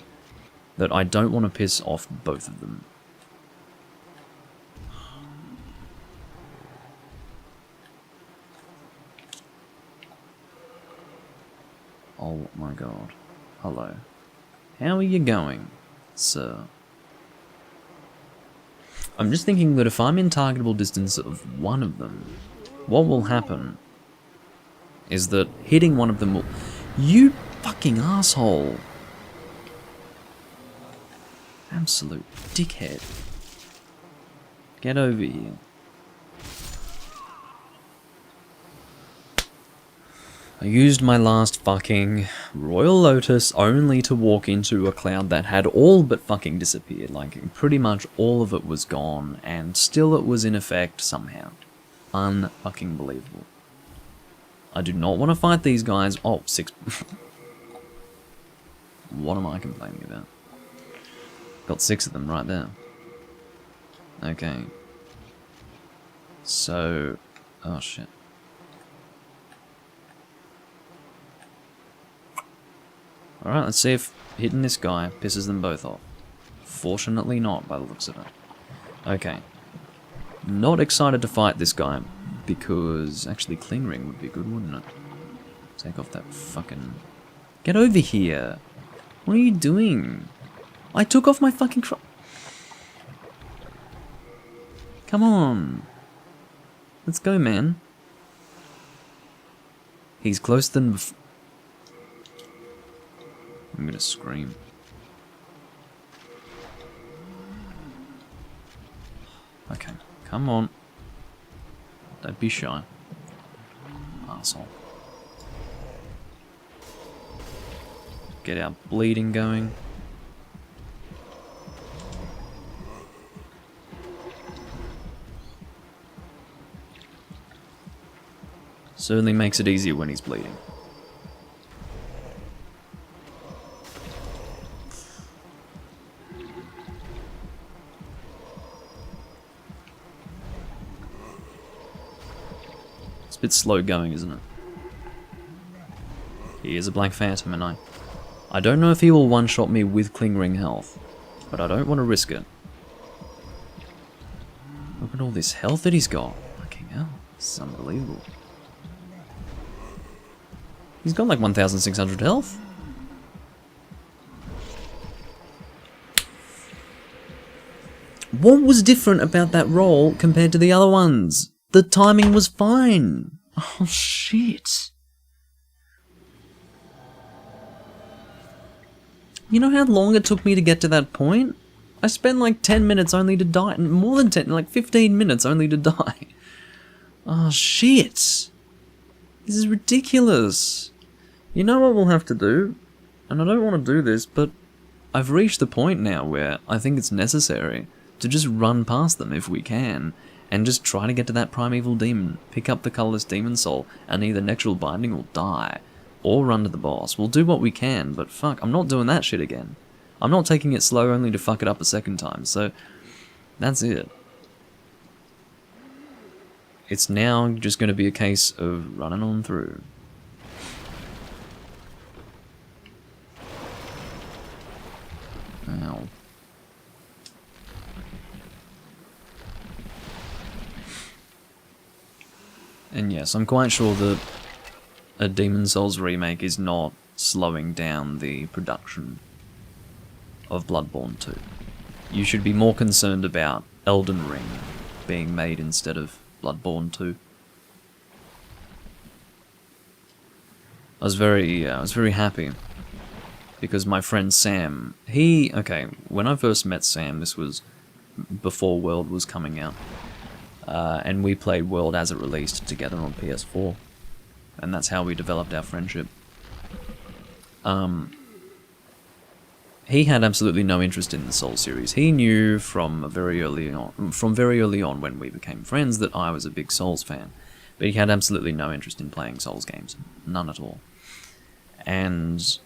[SPEAKER 1] that I don't want to piss off both of them. Oh my god. Hello. How are you going, sir? I'm just thinking that if I'm in targetable distance of one of them, what will happen is that hitting one of them will... You fucking asshole! Absolute dickhead. Get over here. I used my last fucking Royal Lotus only to walk into a cloud that had all but fucking disappeared. Like, pretty much all of it was gone, and still it was in effect somehow. Unfucking believable. I do not want to fight these guys. Oh, 6. What am I complaining about? Got 6 of them right there. Okay. So... Oh, shit. Alright, let's see if hitting this guy pisses them both off. Fortunately not, by the looks of it. Okay. Not excited to fight this guy, because actually Cling Ring would be good, wouldn't it? Take off that fucking... Get over here! What are you doing? I took off my fucking Come on! Let's go, man. He's closer than before. I'm gonna scream. Okay, come on. Don't be shy. Arsehole. Get our bleeding going. Certainly makes it easier when he's bleeding. It's a bit slow going, isn't it? He is a Black Phantom, and I don't know if he will one-shot me with Cling Ring health, but I don't want to risk it. Look at all this health that he's got. Fucking hell, this is unbelievable. He's got like 1,600 health. What was different about that roll compared to the other ones? The timing was fine. Oh, shit. You know how long it took me to get to that point? I spent like 10 minutes only to die. More than 10, like 15 minutes only to die. Oh, shit. This is ridiculous. You know what we'll have to do? And I don't want to do this, but I've reached the point now where I think it's necessary to just run past them if we can, and just try to get to that Primeval Demon, pick up the Colourless Demon Soul, and either Nectural Binding or die, or run to the boss. We'll do what we can, but fuck, I'm not doing that shit again. I'm not taking it slow only to fuck it up a second time, so that's it. It's now just going to be a case of running on through. Ow. And yes, I'm quite sure that a Demon Souls remake is not slowing down the production of Bloodborne 2. You should be more concerned about Elden Ring being made instead of Bloodborne 2. I was very happy because my friend Sam, when I first met Sam, this was before World was coming out. And we played World as it released together on PS4. And that's how we developed our friendship. He had absolutely no interest in the Souls series. He knew from very early on when we became friends that I was a big Souls fan. But he had absolutely no interest in playing Souls games. None at all. And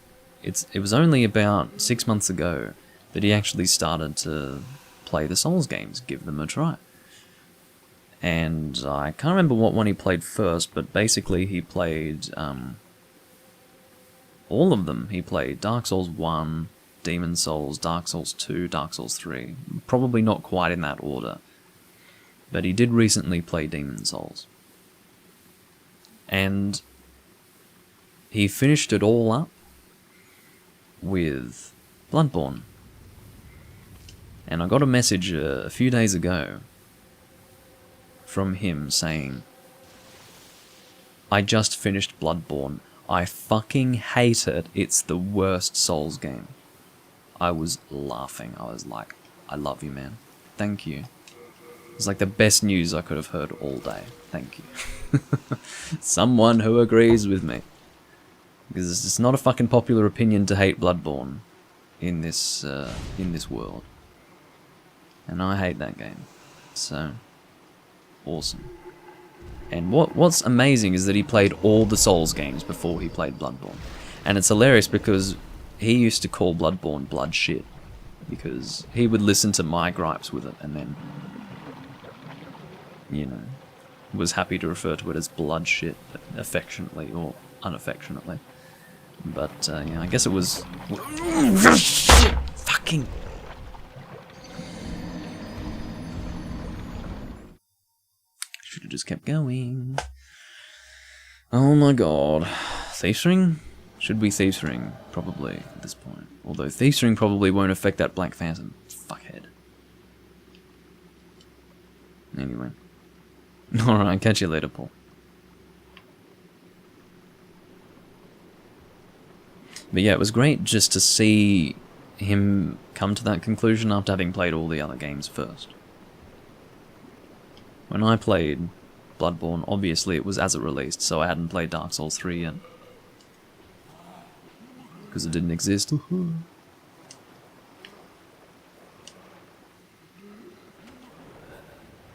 [SPEAKER 1] it was only about 6 months ago that he actually started to play the Souls games, give them a try. And I can't remember what one he played first, but basically he played all of them. He played Dark Souls 1, Demon Souls, Dark Souls 2, Dark Souls 3. Probably not quite in that order. But he did recently play Demon Souls. And he finished it all up with Bloodborne. And I got a message a few days ago from him saying, I just finished Bloodborne. I fucking hate it. It's the worst Souls game. I was laughing. I was like, I love you, man. Thank you. It's like the best news I could have heard all day. Thank you. Someone who agrees with me. Because it's not a fucking popular opinion to hate Bloodborne in this world. And I hate that game. So, awesome. And what's amazing is that he played all the Souls games before he played Bloodborne. And it's hilarious because he used to call Bloodborne blood shit. Because he would listen to my gripes with it and then, you know, was happy to refer to it as blood shit affectionately or unaffectionately. But, yeah, I guess it was... Fucking... Should have just kept going. Oh my god. Thieves Ring? Should be Thieves Ring, probably, at this point. Although Thieves Ring probably won't affect that Black Phantom. Fuckhead. Anyway. Alright, catch you later, Paul. But yeah, it was great just to see him come to that conclusion after having played all the other games first. When I played Bloodborne, obviously it was as it released, so I hadn't played Dark Souls 3 yet. Because it didn't exist.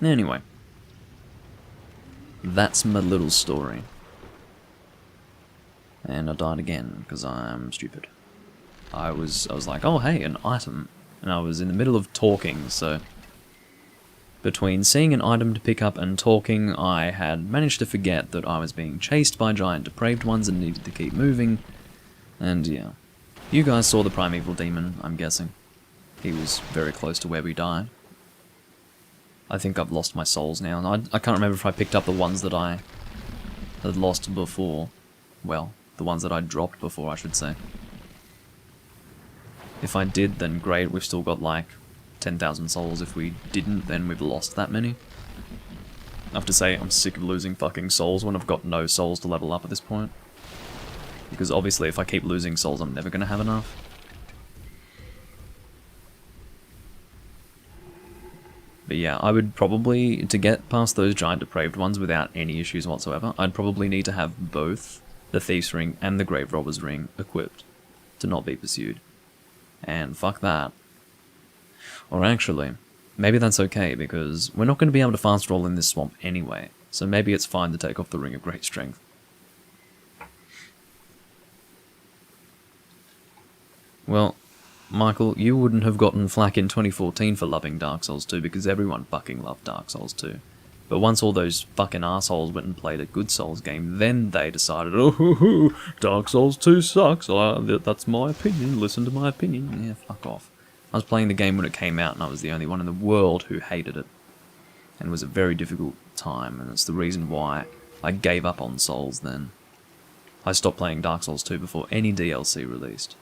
[SPEAKER 1] Anyway. That's my little story. And I died again, because I'm stupid. I was like, oh hey, an item. And I was in the middle of talking, so... Between seeing an item to pick up and talking, I had managed to forget that I was being chased by giant depraved ones and needed to keep moving. And yeah. You guys saw the Primeval Demon, I'm guessing. He was very close to where we died. I think I've lost my souls now. I can't remember if I picked up the ones that I had lost before. Well, the ones that I dropped before, I should say. If I did, then great, we've still got like 10,000 souls. If we didn't, then we've lost that many. I have to say, I'm sick of losing fucking souls when I've got no souls to level up at this point. Because obviously if I keep losing souls, I'm never going to have enough. But yeah, I would probably, to get past those giant depraved ones without any issues whatsoever, I'd probably need to have both the Thief's Ring and the Grave Robber's Ring equipped to not be pursued. And fuck that. Or actually, maybe that's okay, because we're not going to be able to fast roll in this swamp anyway, so maybe it's fine to take off the Ring of Great Strength. Well, Michael, you wouldn't have gotten flack in 2014 for loving Dark Souls 2, because everyone fucking loved Dark Souls 2. But once all those fucking assholes went and played a good Souls game, then they decided, oh, Dark Souls 2 sucks, that's my opinion, listen to my opinion. Yeah, fuck off. I was playing the game when it came out, and I was the only one in the world who hated it. And it was a very difficult time, and it's the reason why I gave up on Souls then. I stopped playing Dark Souls 2 before any DLC released.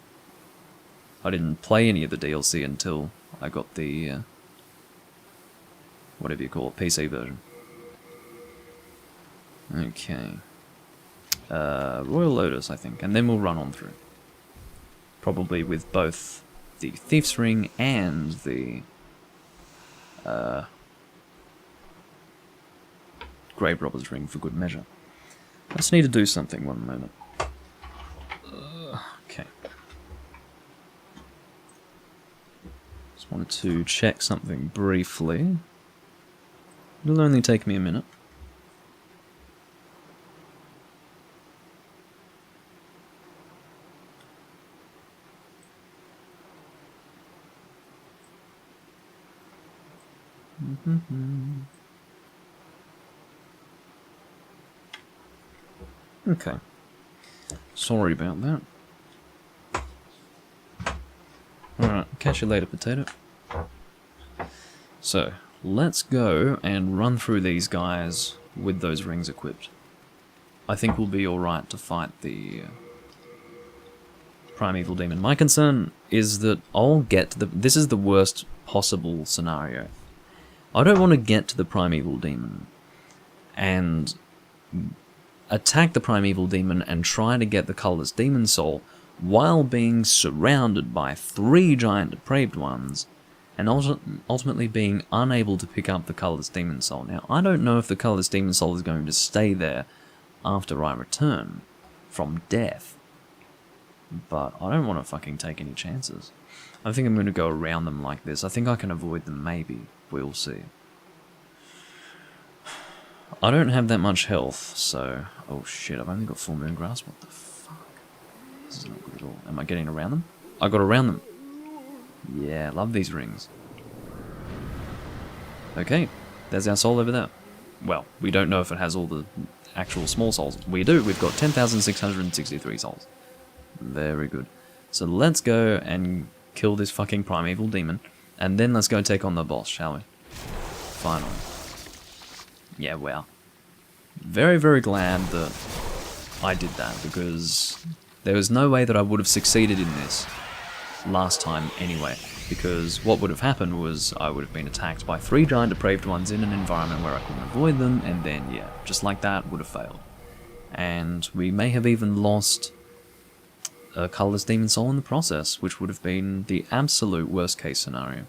[SPEAKER 1] I didn't play any of the DLC until I got the, whatever you call it, PC version. Okay. Royal Lotus, I think, and then we'll run on through. Probably with both the Thief's Ring and the Grave Robber's Ring for good measure. I just need to do something, one moment. Okay. Just wanted to check something briefly. It'll only take me a minute. Okay. Sorry about that. Alright, catch you later, potato. So, let's go and run through these guys with those rings equipped. I think we'll be alright to fight the Primeval Demon. My concern is that I'll get to the... This is the worst possible scenario. I don't want to get to the Primeval Demon and attack the Primeval Demon and try to get the Colourless Demon Soul while being surrounded by 3 giant depraved ones and ultimately being unable to pick up the Colourless Demon Soul. Now, I don't know if the Colourless Demon Soul is going to stay there after I return from death, but I don't want to fucking take any chances. I think I'm going to go around them like this. I think I can avoid them, maybe. We'll see. I don't have that much health, so... Oh shit, I've only got full moon grass? What the fuck? This is not good at all. Am I getting around them? I got around them. Yeah, love these rings. Okay, there's our soul over there. Well, we don't know if it has all the actual small souls. We do, we've got 10,663 souls. Very good. So let's go and kill this fucking Primeval Demon, and then let's go take on the boss, shall we? Finally. Yeah, wow. Very, very glad that I did that, because there was no way that I would have succeeded in this last time anyway, because what would have happened was I would have been attacked by 3 giant depraved ones in an environment where I couldn't avoid them, and then, yeah, just like that, would have failed. And we may have even lost a Colourless Demon Soul in the process, which would have been the absolute worst case scenario.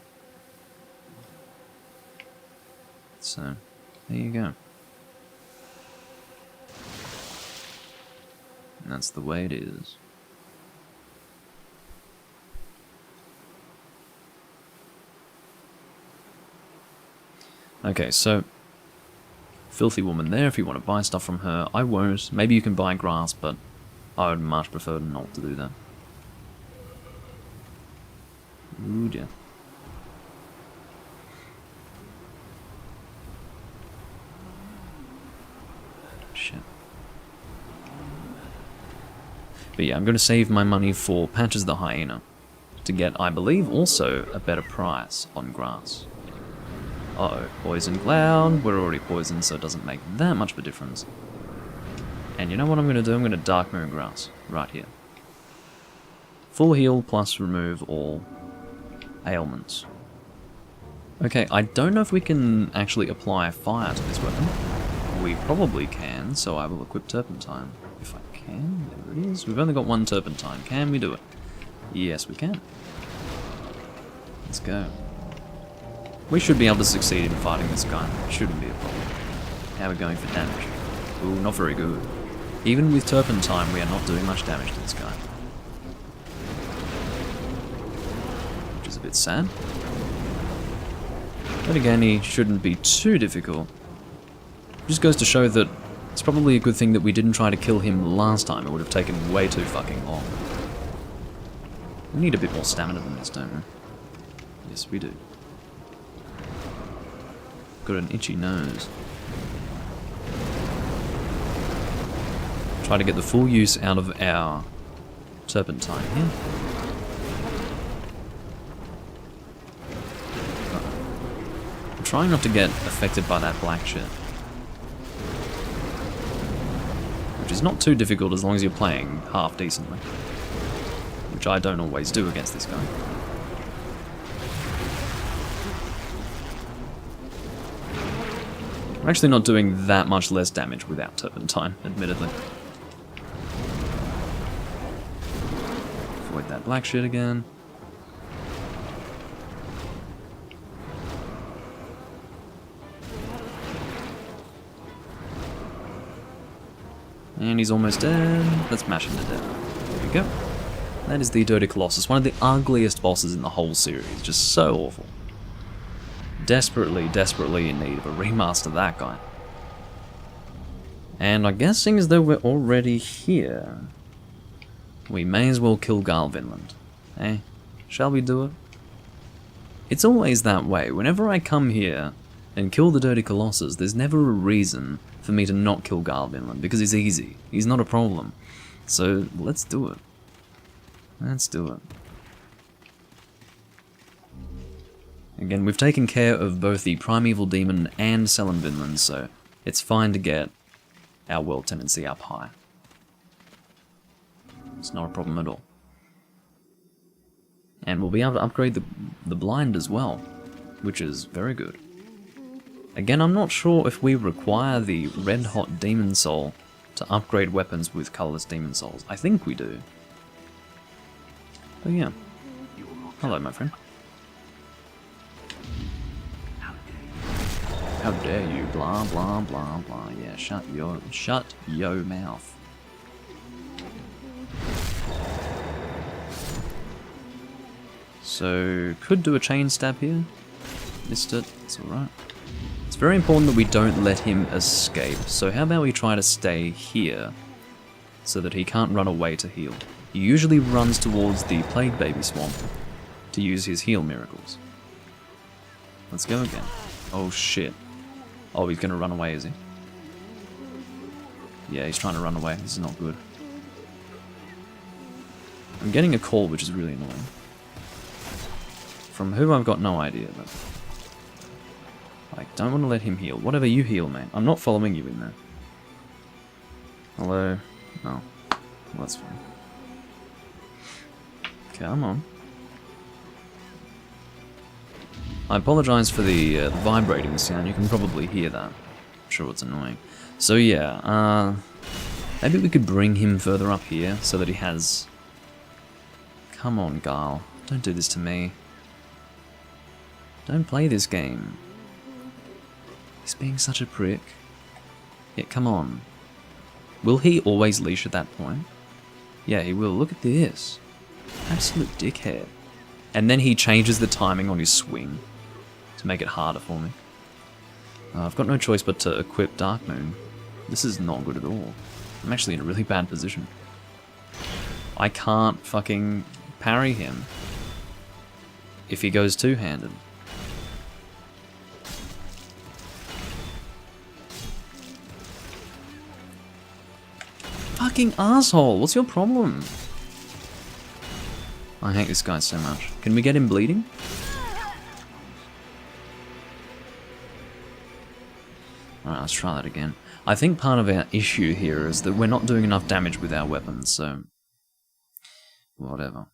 [SPEAKER 1] So, there you go. And that's the way it is. Okay, so filthy woman there, if you want to buy stuff from her. I won't. Maybe you can buy grass, but I would much prefer not to do that. Ooh dear. Shit. But yeah, I'm going to save my money for Patches the Hyena to get, I believe, also a better price on grass. Uh-oh, Poison Cloud. We're already poisoned, so it doesn't make that much of a difference. And you know what I'm going to do? I'm going to Dark Moon Grass right here. Full heal plus remove all ailments. Okay, I don't know if we can actually apply fire to this weapon. We probably can, so I will equip Turpentine. If I can, there it is. We've only got 1 Turpentine. Can we do it? Yes, we can. Let's go. We should be able to succeed in fighting this guy. Shouldn't be a problem. How are we going for damage? Ooh, not very good. Even with Turpentine, we are not doing much damage to this guy. Which is a bit sad. But again, he shouldn't be too difficult. Just goes to show that it's probably a good thing that we didn't try to kill him last time. It would have taken way too fucking long. We need a bit more stamina than this, don't we? Yes, we do. Got an itchy nose. Try to get the full use out of our Turpentine here. I'm trying not to get affected by that black shit. Which is not too difficult as long as you're playing half decently. Which I don't always do against this guy. I'm actually not doing that much less damage without Turpentine, admittedly. Avoid that black shit again. And he's almost dead. Let's mash him to death. There we go. That is the Dirty Colossus, one of the ugliest bosses in the whole series. Just so awful. Desperately, desperately in need of a remaster of that guy. And I'm guessing as though we're already here, we may as well kill Garvinland. Eh? Shall we do it? It's always that way. Whenever I come here and kill the Dirty Colossus, there's never a reason for me to not kill Garvinland, because he's easy. He's not a problem. So, let's do it. Let's do it. Again, we've taken care of both the Primeval Demon and Celenvinland, so it's fine to get our world tendency up high. It's not a problem at all. And we'll be able to upgrade the blind as well, which is very good. Again, I'm not sure if we require the red hot demon soul to upgrade weapons with colourless demon souls. I think we do. But yeah. Hello, my friend. How dare you? Blah blah blah blah. Yeah, shut yo mouth. So could do a chain stab here. Missed it. It's all right. It's very important that we don't let him escape. So how about we try to stay here so that he can't run away to heal. He usually runs towards the Plague Baby Swamp to use his heal miracles. Let's go again. Oh shit. Oh, he's gonna run away, is he? Yeah, he's trying to run away. This is not good. I'm getting a call, which is really annoying. From who, I've got no idea, but... I don't want to let him heal. Whatever, you heal, mate. I'm not following you in there. Hello? No. Well, that's fine. Come on. I apologise for the vibrating sound. You can probably hear that. I'm sure it's annoying. So yeah, maybe we could bring him further up here so that he has... Come on, Garl. Don't do this to me. Don't play this game. He's being such a prick. Yeah, come on. Will he always leash at that point? Yeah, he will. Look at this. Absolute dickhead. And then he changes the timing on his swing to make it harder for me. I've got no choice but to equip Dark Moon. This is not good at all. I'm actually in a really bad position. I can't fucking parry him if he goes two-handed. Fucking asshole, what's your problem? I hate this guy so much. Can we get him bleeding? Alright, let's try that again. I think part of our issue here is that we're not doing enough damage with our weapons, so... Whatever.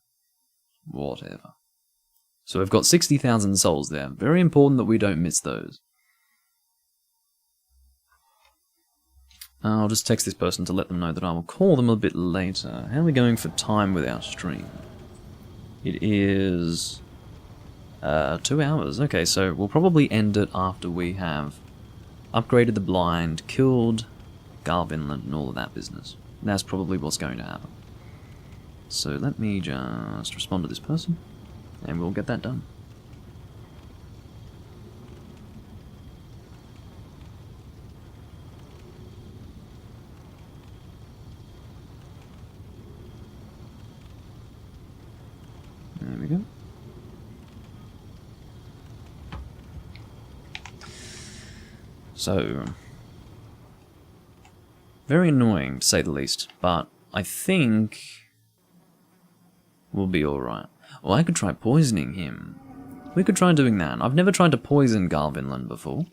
[SPEAKER 1] Whatever. So we've got 60,000 souls there. Very important that we don't miss those. I'll just text this person to let them know that I will call them a bit later. How are we going for time with our stream? It is 2 hours. Okay, so we'll probably end it after we have upgraded the blind, killed Garl Vinland and all of that business. That's probably what's going to happen. So let me just respond to this person, and we'll get that done. There we go. So, very annoying to say the least, but I think we'll be alright. Well, I could try poisoning him. We could try doing that. I've never tried to poison Garl Vinland before.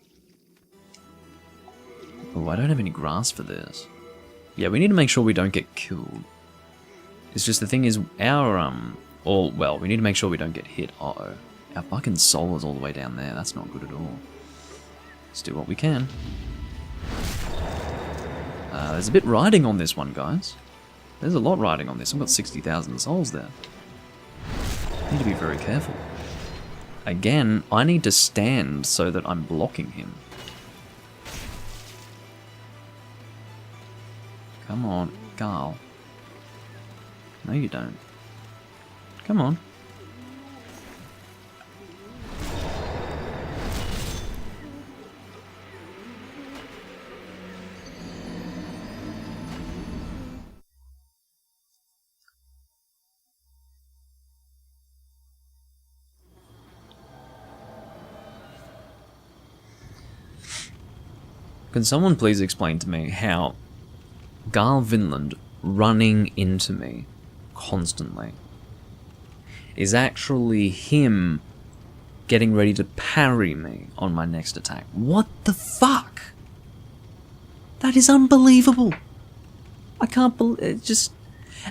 [SPEAKER 1] Oh, I don't have any grass for this. Yeah, we need to make sure we don't get killed. It's just the thing is, our, well, we need to make sure we don't get hit. Uh-oh. Our fucking soul is all the way down there. That's not good at all. Let's do what we can. There's a bit riding on this one, guys. There's a lot riding on this. I've got 60,000 souls there. Need to be very careful. Again, I need to stand so that I'm blocking him. Come on, Garl. No, you don't. Come on. Can someone please explain to me how Garl Vinland running into me constantly is actually him getting ready to parry me on my next attack? What the fuck? That is unbelievable. I can't believe it. Just...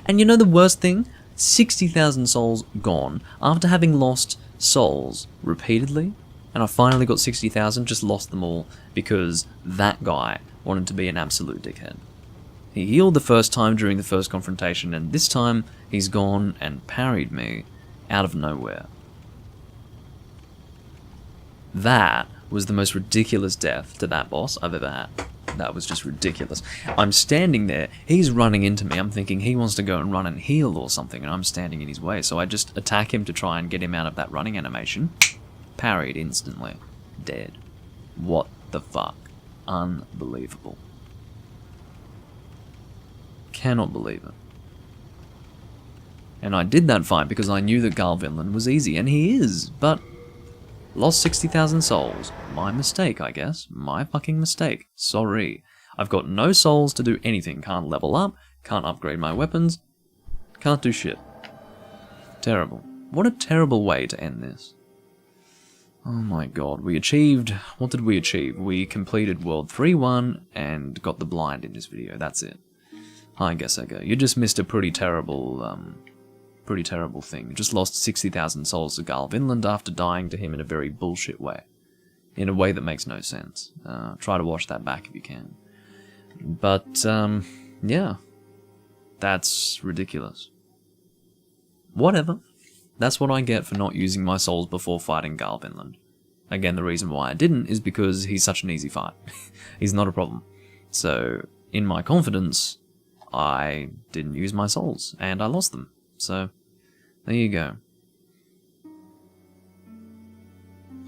[SPEAKER 1] And you know the worst thing? 60,000 souls gone after having lost souls repeatedly, and I finally got 60,000, just lost them all because that guy wanted to be an absolute dickhead. He healed the first time during the first confrontation, and this time he's gone and parried me out of nowhere. That was the most ridiculous death to that boss I've ever had. That was just ridiculous. I'm standing there, he's running into me, I'm thinking he wants to go and run and heal or something, and I'm standing in his way, so I just attack him to try and get him out of that running animation. Parried instantly. Dead. What the fuck? Unbelievable. Cannot believe it. And I did that fight because I knew that Garvinland was easy, and he is, but lost 60,000 souls. My mistake, I guess. My fucking mistake. Sorry. I've got no souls to do anything. Can't level up, can't upgrade my weapons, can't do shit. Terrible. What a terrible way to end this. Oh my god, we achieved... What did we achieve? We completed World 3-1 and got the blind in this video. That's it. I guess I go. You just missed a pretty terrible thing. You just lost 60,000 souls to Garvinland after dying to him in a very bullshit way. In a way that makes no sense. Try to watch that back if you can. But, yeah. That's ridiculous. Whatever. That's what I get for not using my souls before fighting Garvinland. Again, the reason why I didn't is because he's such an easy fight. He's not a problem. So, in my confidence, I didn't use my souls, and I lost them. So, there you go.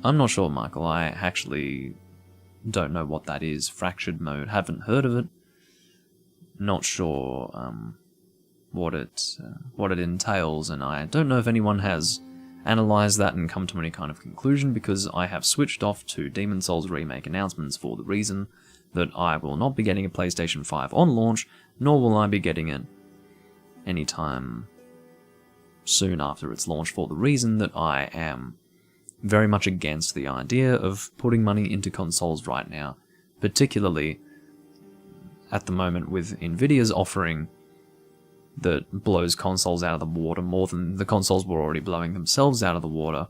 [SPEAKER 1] I'm not sure, Michael. I actually don't know what that is. Fractured mode. Haven't heard of it. Not sure what it entails, and I don't know if anyone has analysed that and come to any kind of conclusion, because I have switched off to Demon Souls Remake announcements for the reason that I will not be getting a PlayStation 5 on launch, nor will I be getting it anytime soon after its launch, for the reason that I am very much against the idea of putting money into consoles right now, particularly at the moment with Nvidia's offering that blows consoles out of the water more than the consoles were already blowing themselves out of the water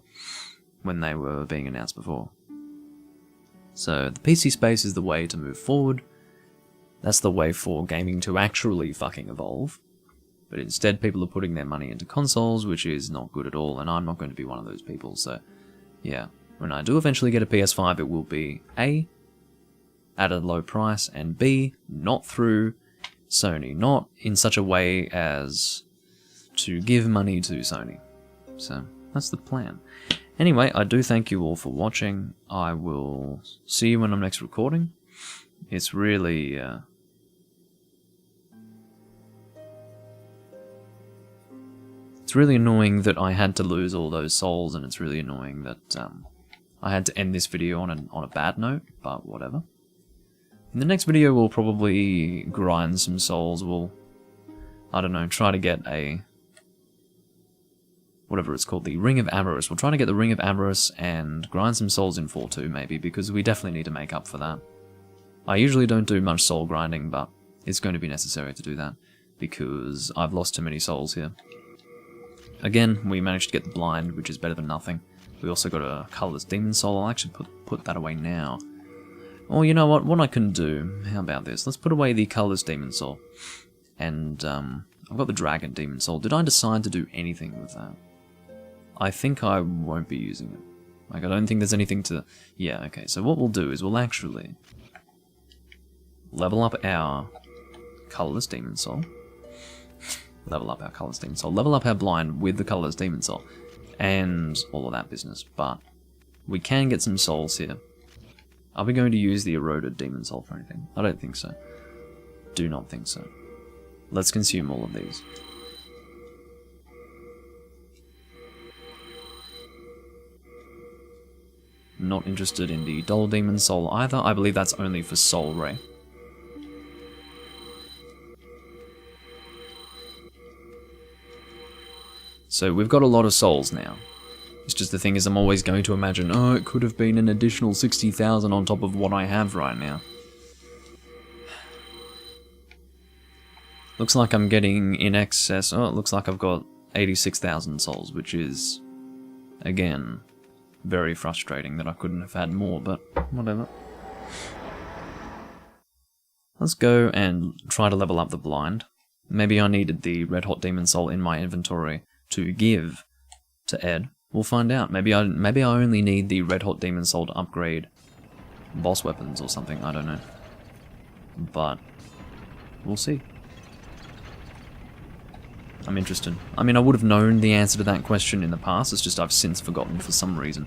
[SPEAKER 1] when they were being announced before. So the PC space is the way to move forward. That's the way for gaming to actually fucking evolve. But instead people are putting their money into consoles, which is not good at all, and I'm not going to be one of those people. So yeah, when I do eventually get a PS5, it will be A, at a low price, and B, not through Sony, not in such a way as to give money to Sony. So that's the plan. Anyway, I do thank you all for watching. I will see you when I'm next recording. It's really annoying that I had to lose all those souls, and it's really annoying that I had to end this video on a bad note, but whatever. In the next video we'll probably grind some souls. We'll, I don't know, try to get a... whatever it's called, the Ring of Avarice. We'll try to get the Ring of Avarice and grind some souls in 4-2 maybe, because we definitely need to make up for that. I usually don't do much soul grinding, but it's going to be necessary to do that, because I've lost too many souls here. Again, we managed to get the blind, which is better than nothing. We also got a Colourless Demon Soul. I'll actually put that away now. Oh, you know what I can do? How about this? Let's put away the Colourless Demon Soul. And, I've got the Dragon Demon Soul. Did I decide to do anything with that? I think I won't be using it. Like, I don't think there's anything to... Yeah, okay, so what we'll do is we'll actually level up our Colourless Demon Soul. Level up our Colourless Demon Soul. Level up our blind with the Colourless Demon Soul. And all of that business. But we can get some souls here. Are we going to use the Eroded Demon Soul for anything? I don't think so. Do not think so. Let's consume all of these. Not interested in the Dull Demon Soul either. I believe that's only for Soul Ray. So we've got a lot of souls now. It's just the thing is, I'm always going to imagine, oh, it could have been an additional 60,000 on top of what I have right now. Looks like I'm getting in excess. Oh, it looks like I've got 86,000 souls, which is, again, very frustrating that I couldn't have had more, but whatever. Let's go and try to level up the blind. Maybe I needed the Red Hot Demon Soul in my inventory to give to Ed. We'll find out. Maybe I only need the Red Hot Demon Soul to upgrade boss weapons or something. I don't know. But we'll see. I'm interested. I mean, I would have known the answer to that question in the past. It's just I've since forgotten for some reason.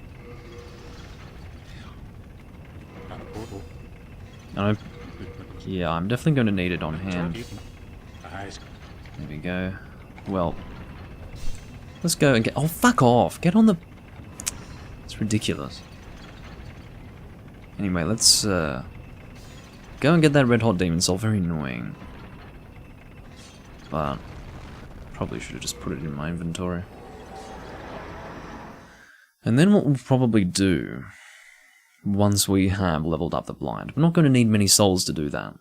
[SPEAKER 1] Yeah, I'm definitely going to need it on hand. There we go. Well, let's go and get... Oh, fuck off! Get on the... It's ridiculous. Anyway, let's go and get that Red Hot Demon Soul. Very annoying. But probably should have just put it in my inventory. And then what we'll probably do, once we have leveled up the blind, we're not going to need many souls to do that.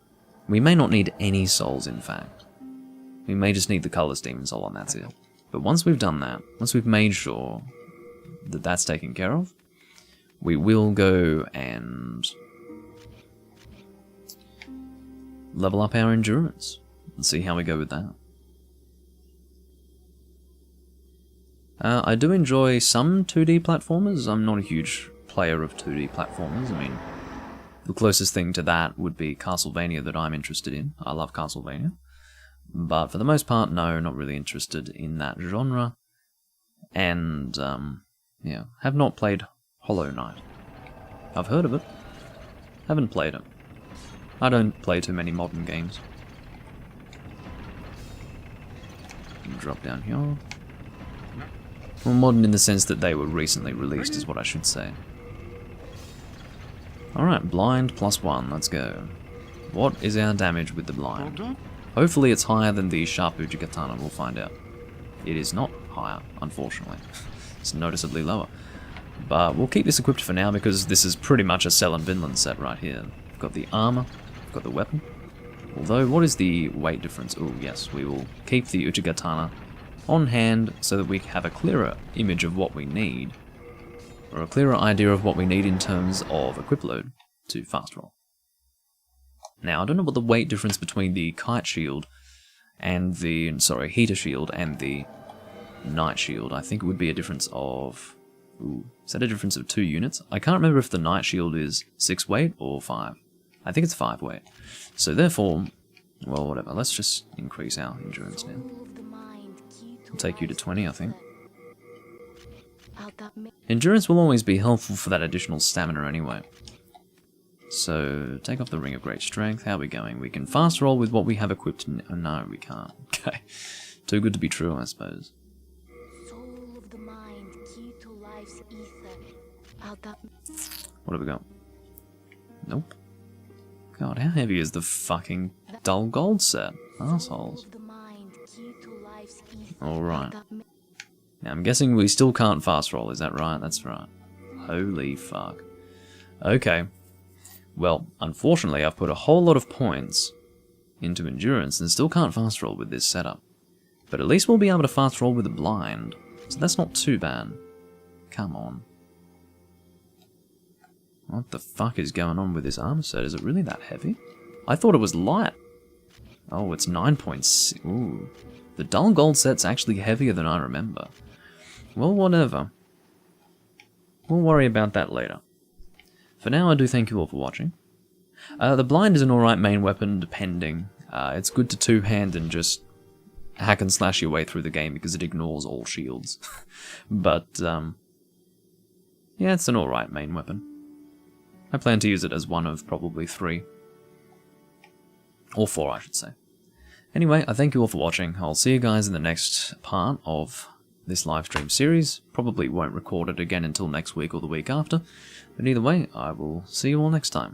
[SPEAKER 1] We may not need any souls, in fact. We may just need the Colourless Demon Soul and that's it. But once we've done that, once we've made sure that that's taken care of, we will go and level up our endurance and see how we go with that. I do enjoy some 2D platformers. I'm not a huge player of 2D platformers. I mean, the closest thing to that would be Castlevania that I'm interested in. I love Castlevania. But for the most part, no, not really interested in that genre. And, yeah, have not played Hollow Knight. I've heard of it. Haven't played it. I don't play too many modern games. Drop down here. Well, modern in the sense that they were recently released is what I should say. Alright, blind +1, let's go. What is our damage with the blind? Hopefully it's higher than the sharp Uchigatana, we'll find out. It is not higher, unfortunately. It's noticeably lower. But we'll keep this equipped for now because this is pretty much a Cell and Vinland set right here. We've got the armor, we've got the weapon. Although, what is the weight difference? Oh yes, we will keep the Uchigatana on hand so that we have a clearer image of what we need, or a clearer idea of what we need in terms of equip load to fast roll. Now, I don't know what the weight difference between the kite shield and the, heater shield and the night shield. I think it would be a difference of, is that a difference of 2 units? I can't remember if the night shield is 6 weight or 5. I think it's 5 weight. So therefore, well, whatever, let's just increase our endurance now. I'll take you to 20, I think. Endurance will always be helpful for that additional stamina anyway. So, take off the Ring of Great Strength. How are we going? We can fast roll with what we have equipped. Oh, no, we can't. Okay. Too good to be true, I suppose. What have we got? Nope. God, how heavy is the fucking dull gold set? Assholes. Alright. Now, I'm guessing we still can't fast roll, is that right? That's right. Holy fuck. Okay. Well, unfortunately, I've put a whole lot of points into endurance and still can't fast roll with this setup. But at least we'll be able to fast roll with the blind, so that's not too bad. Come on. What the fuck is going on with this armor set? Is it really that heavy? I thought it was light. Oh, it's 9.6. Ooh. The dull gold set's actually heavier than I remember. Well, whatever. We'll worry about that later. For now, I do thank you all for watching. The blind is an alright main weapon, depending. It's good to two-hand and just hack and slash your way through the game because it ignores all shields. But, yeah, it's an alright main weapon. I plan to use it as one of probably 3. Or 4, I should say. Anyway, I thank you all for watching. I'll see you guys in the next part of this live stream series. Probably won't record it again until next week or the week after. But either way, I will see you all next time.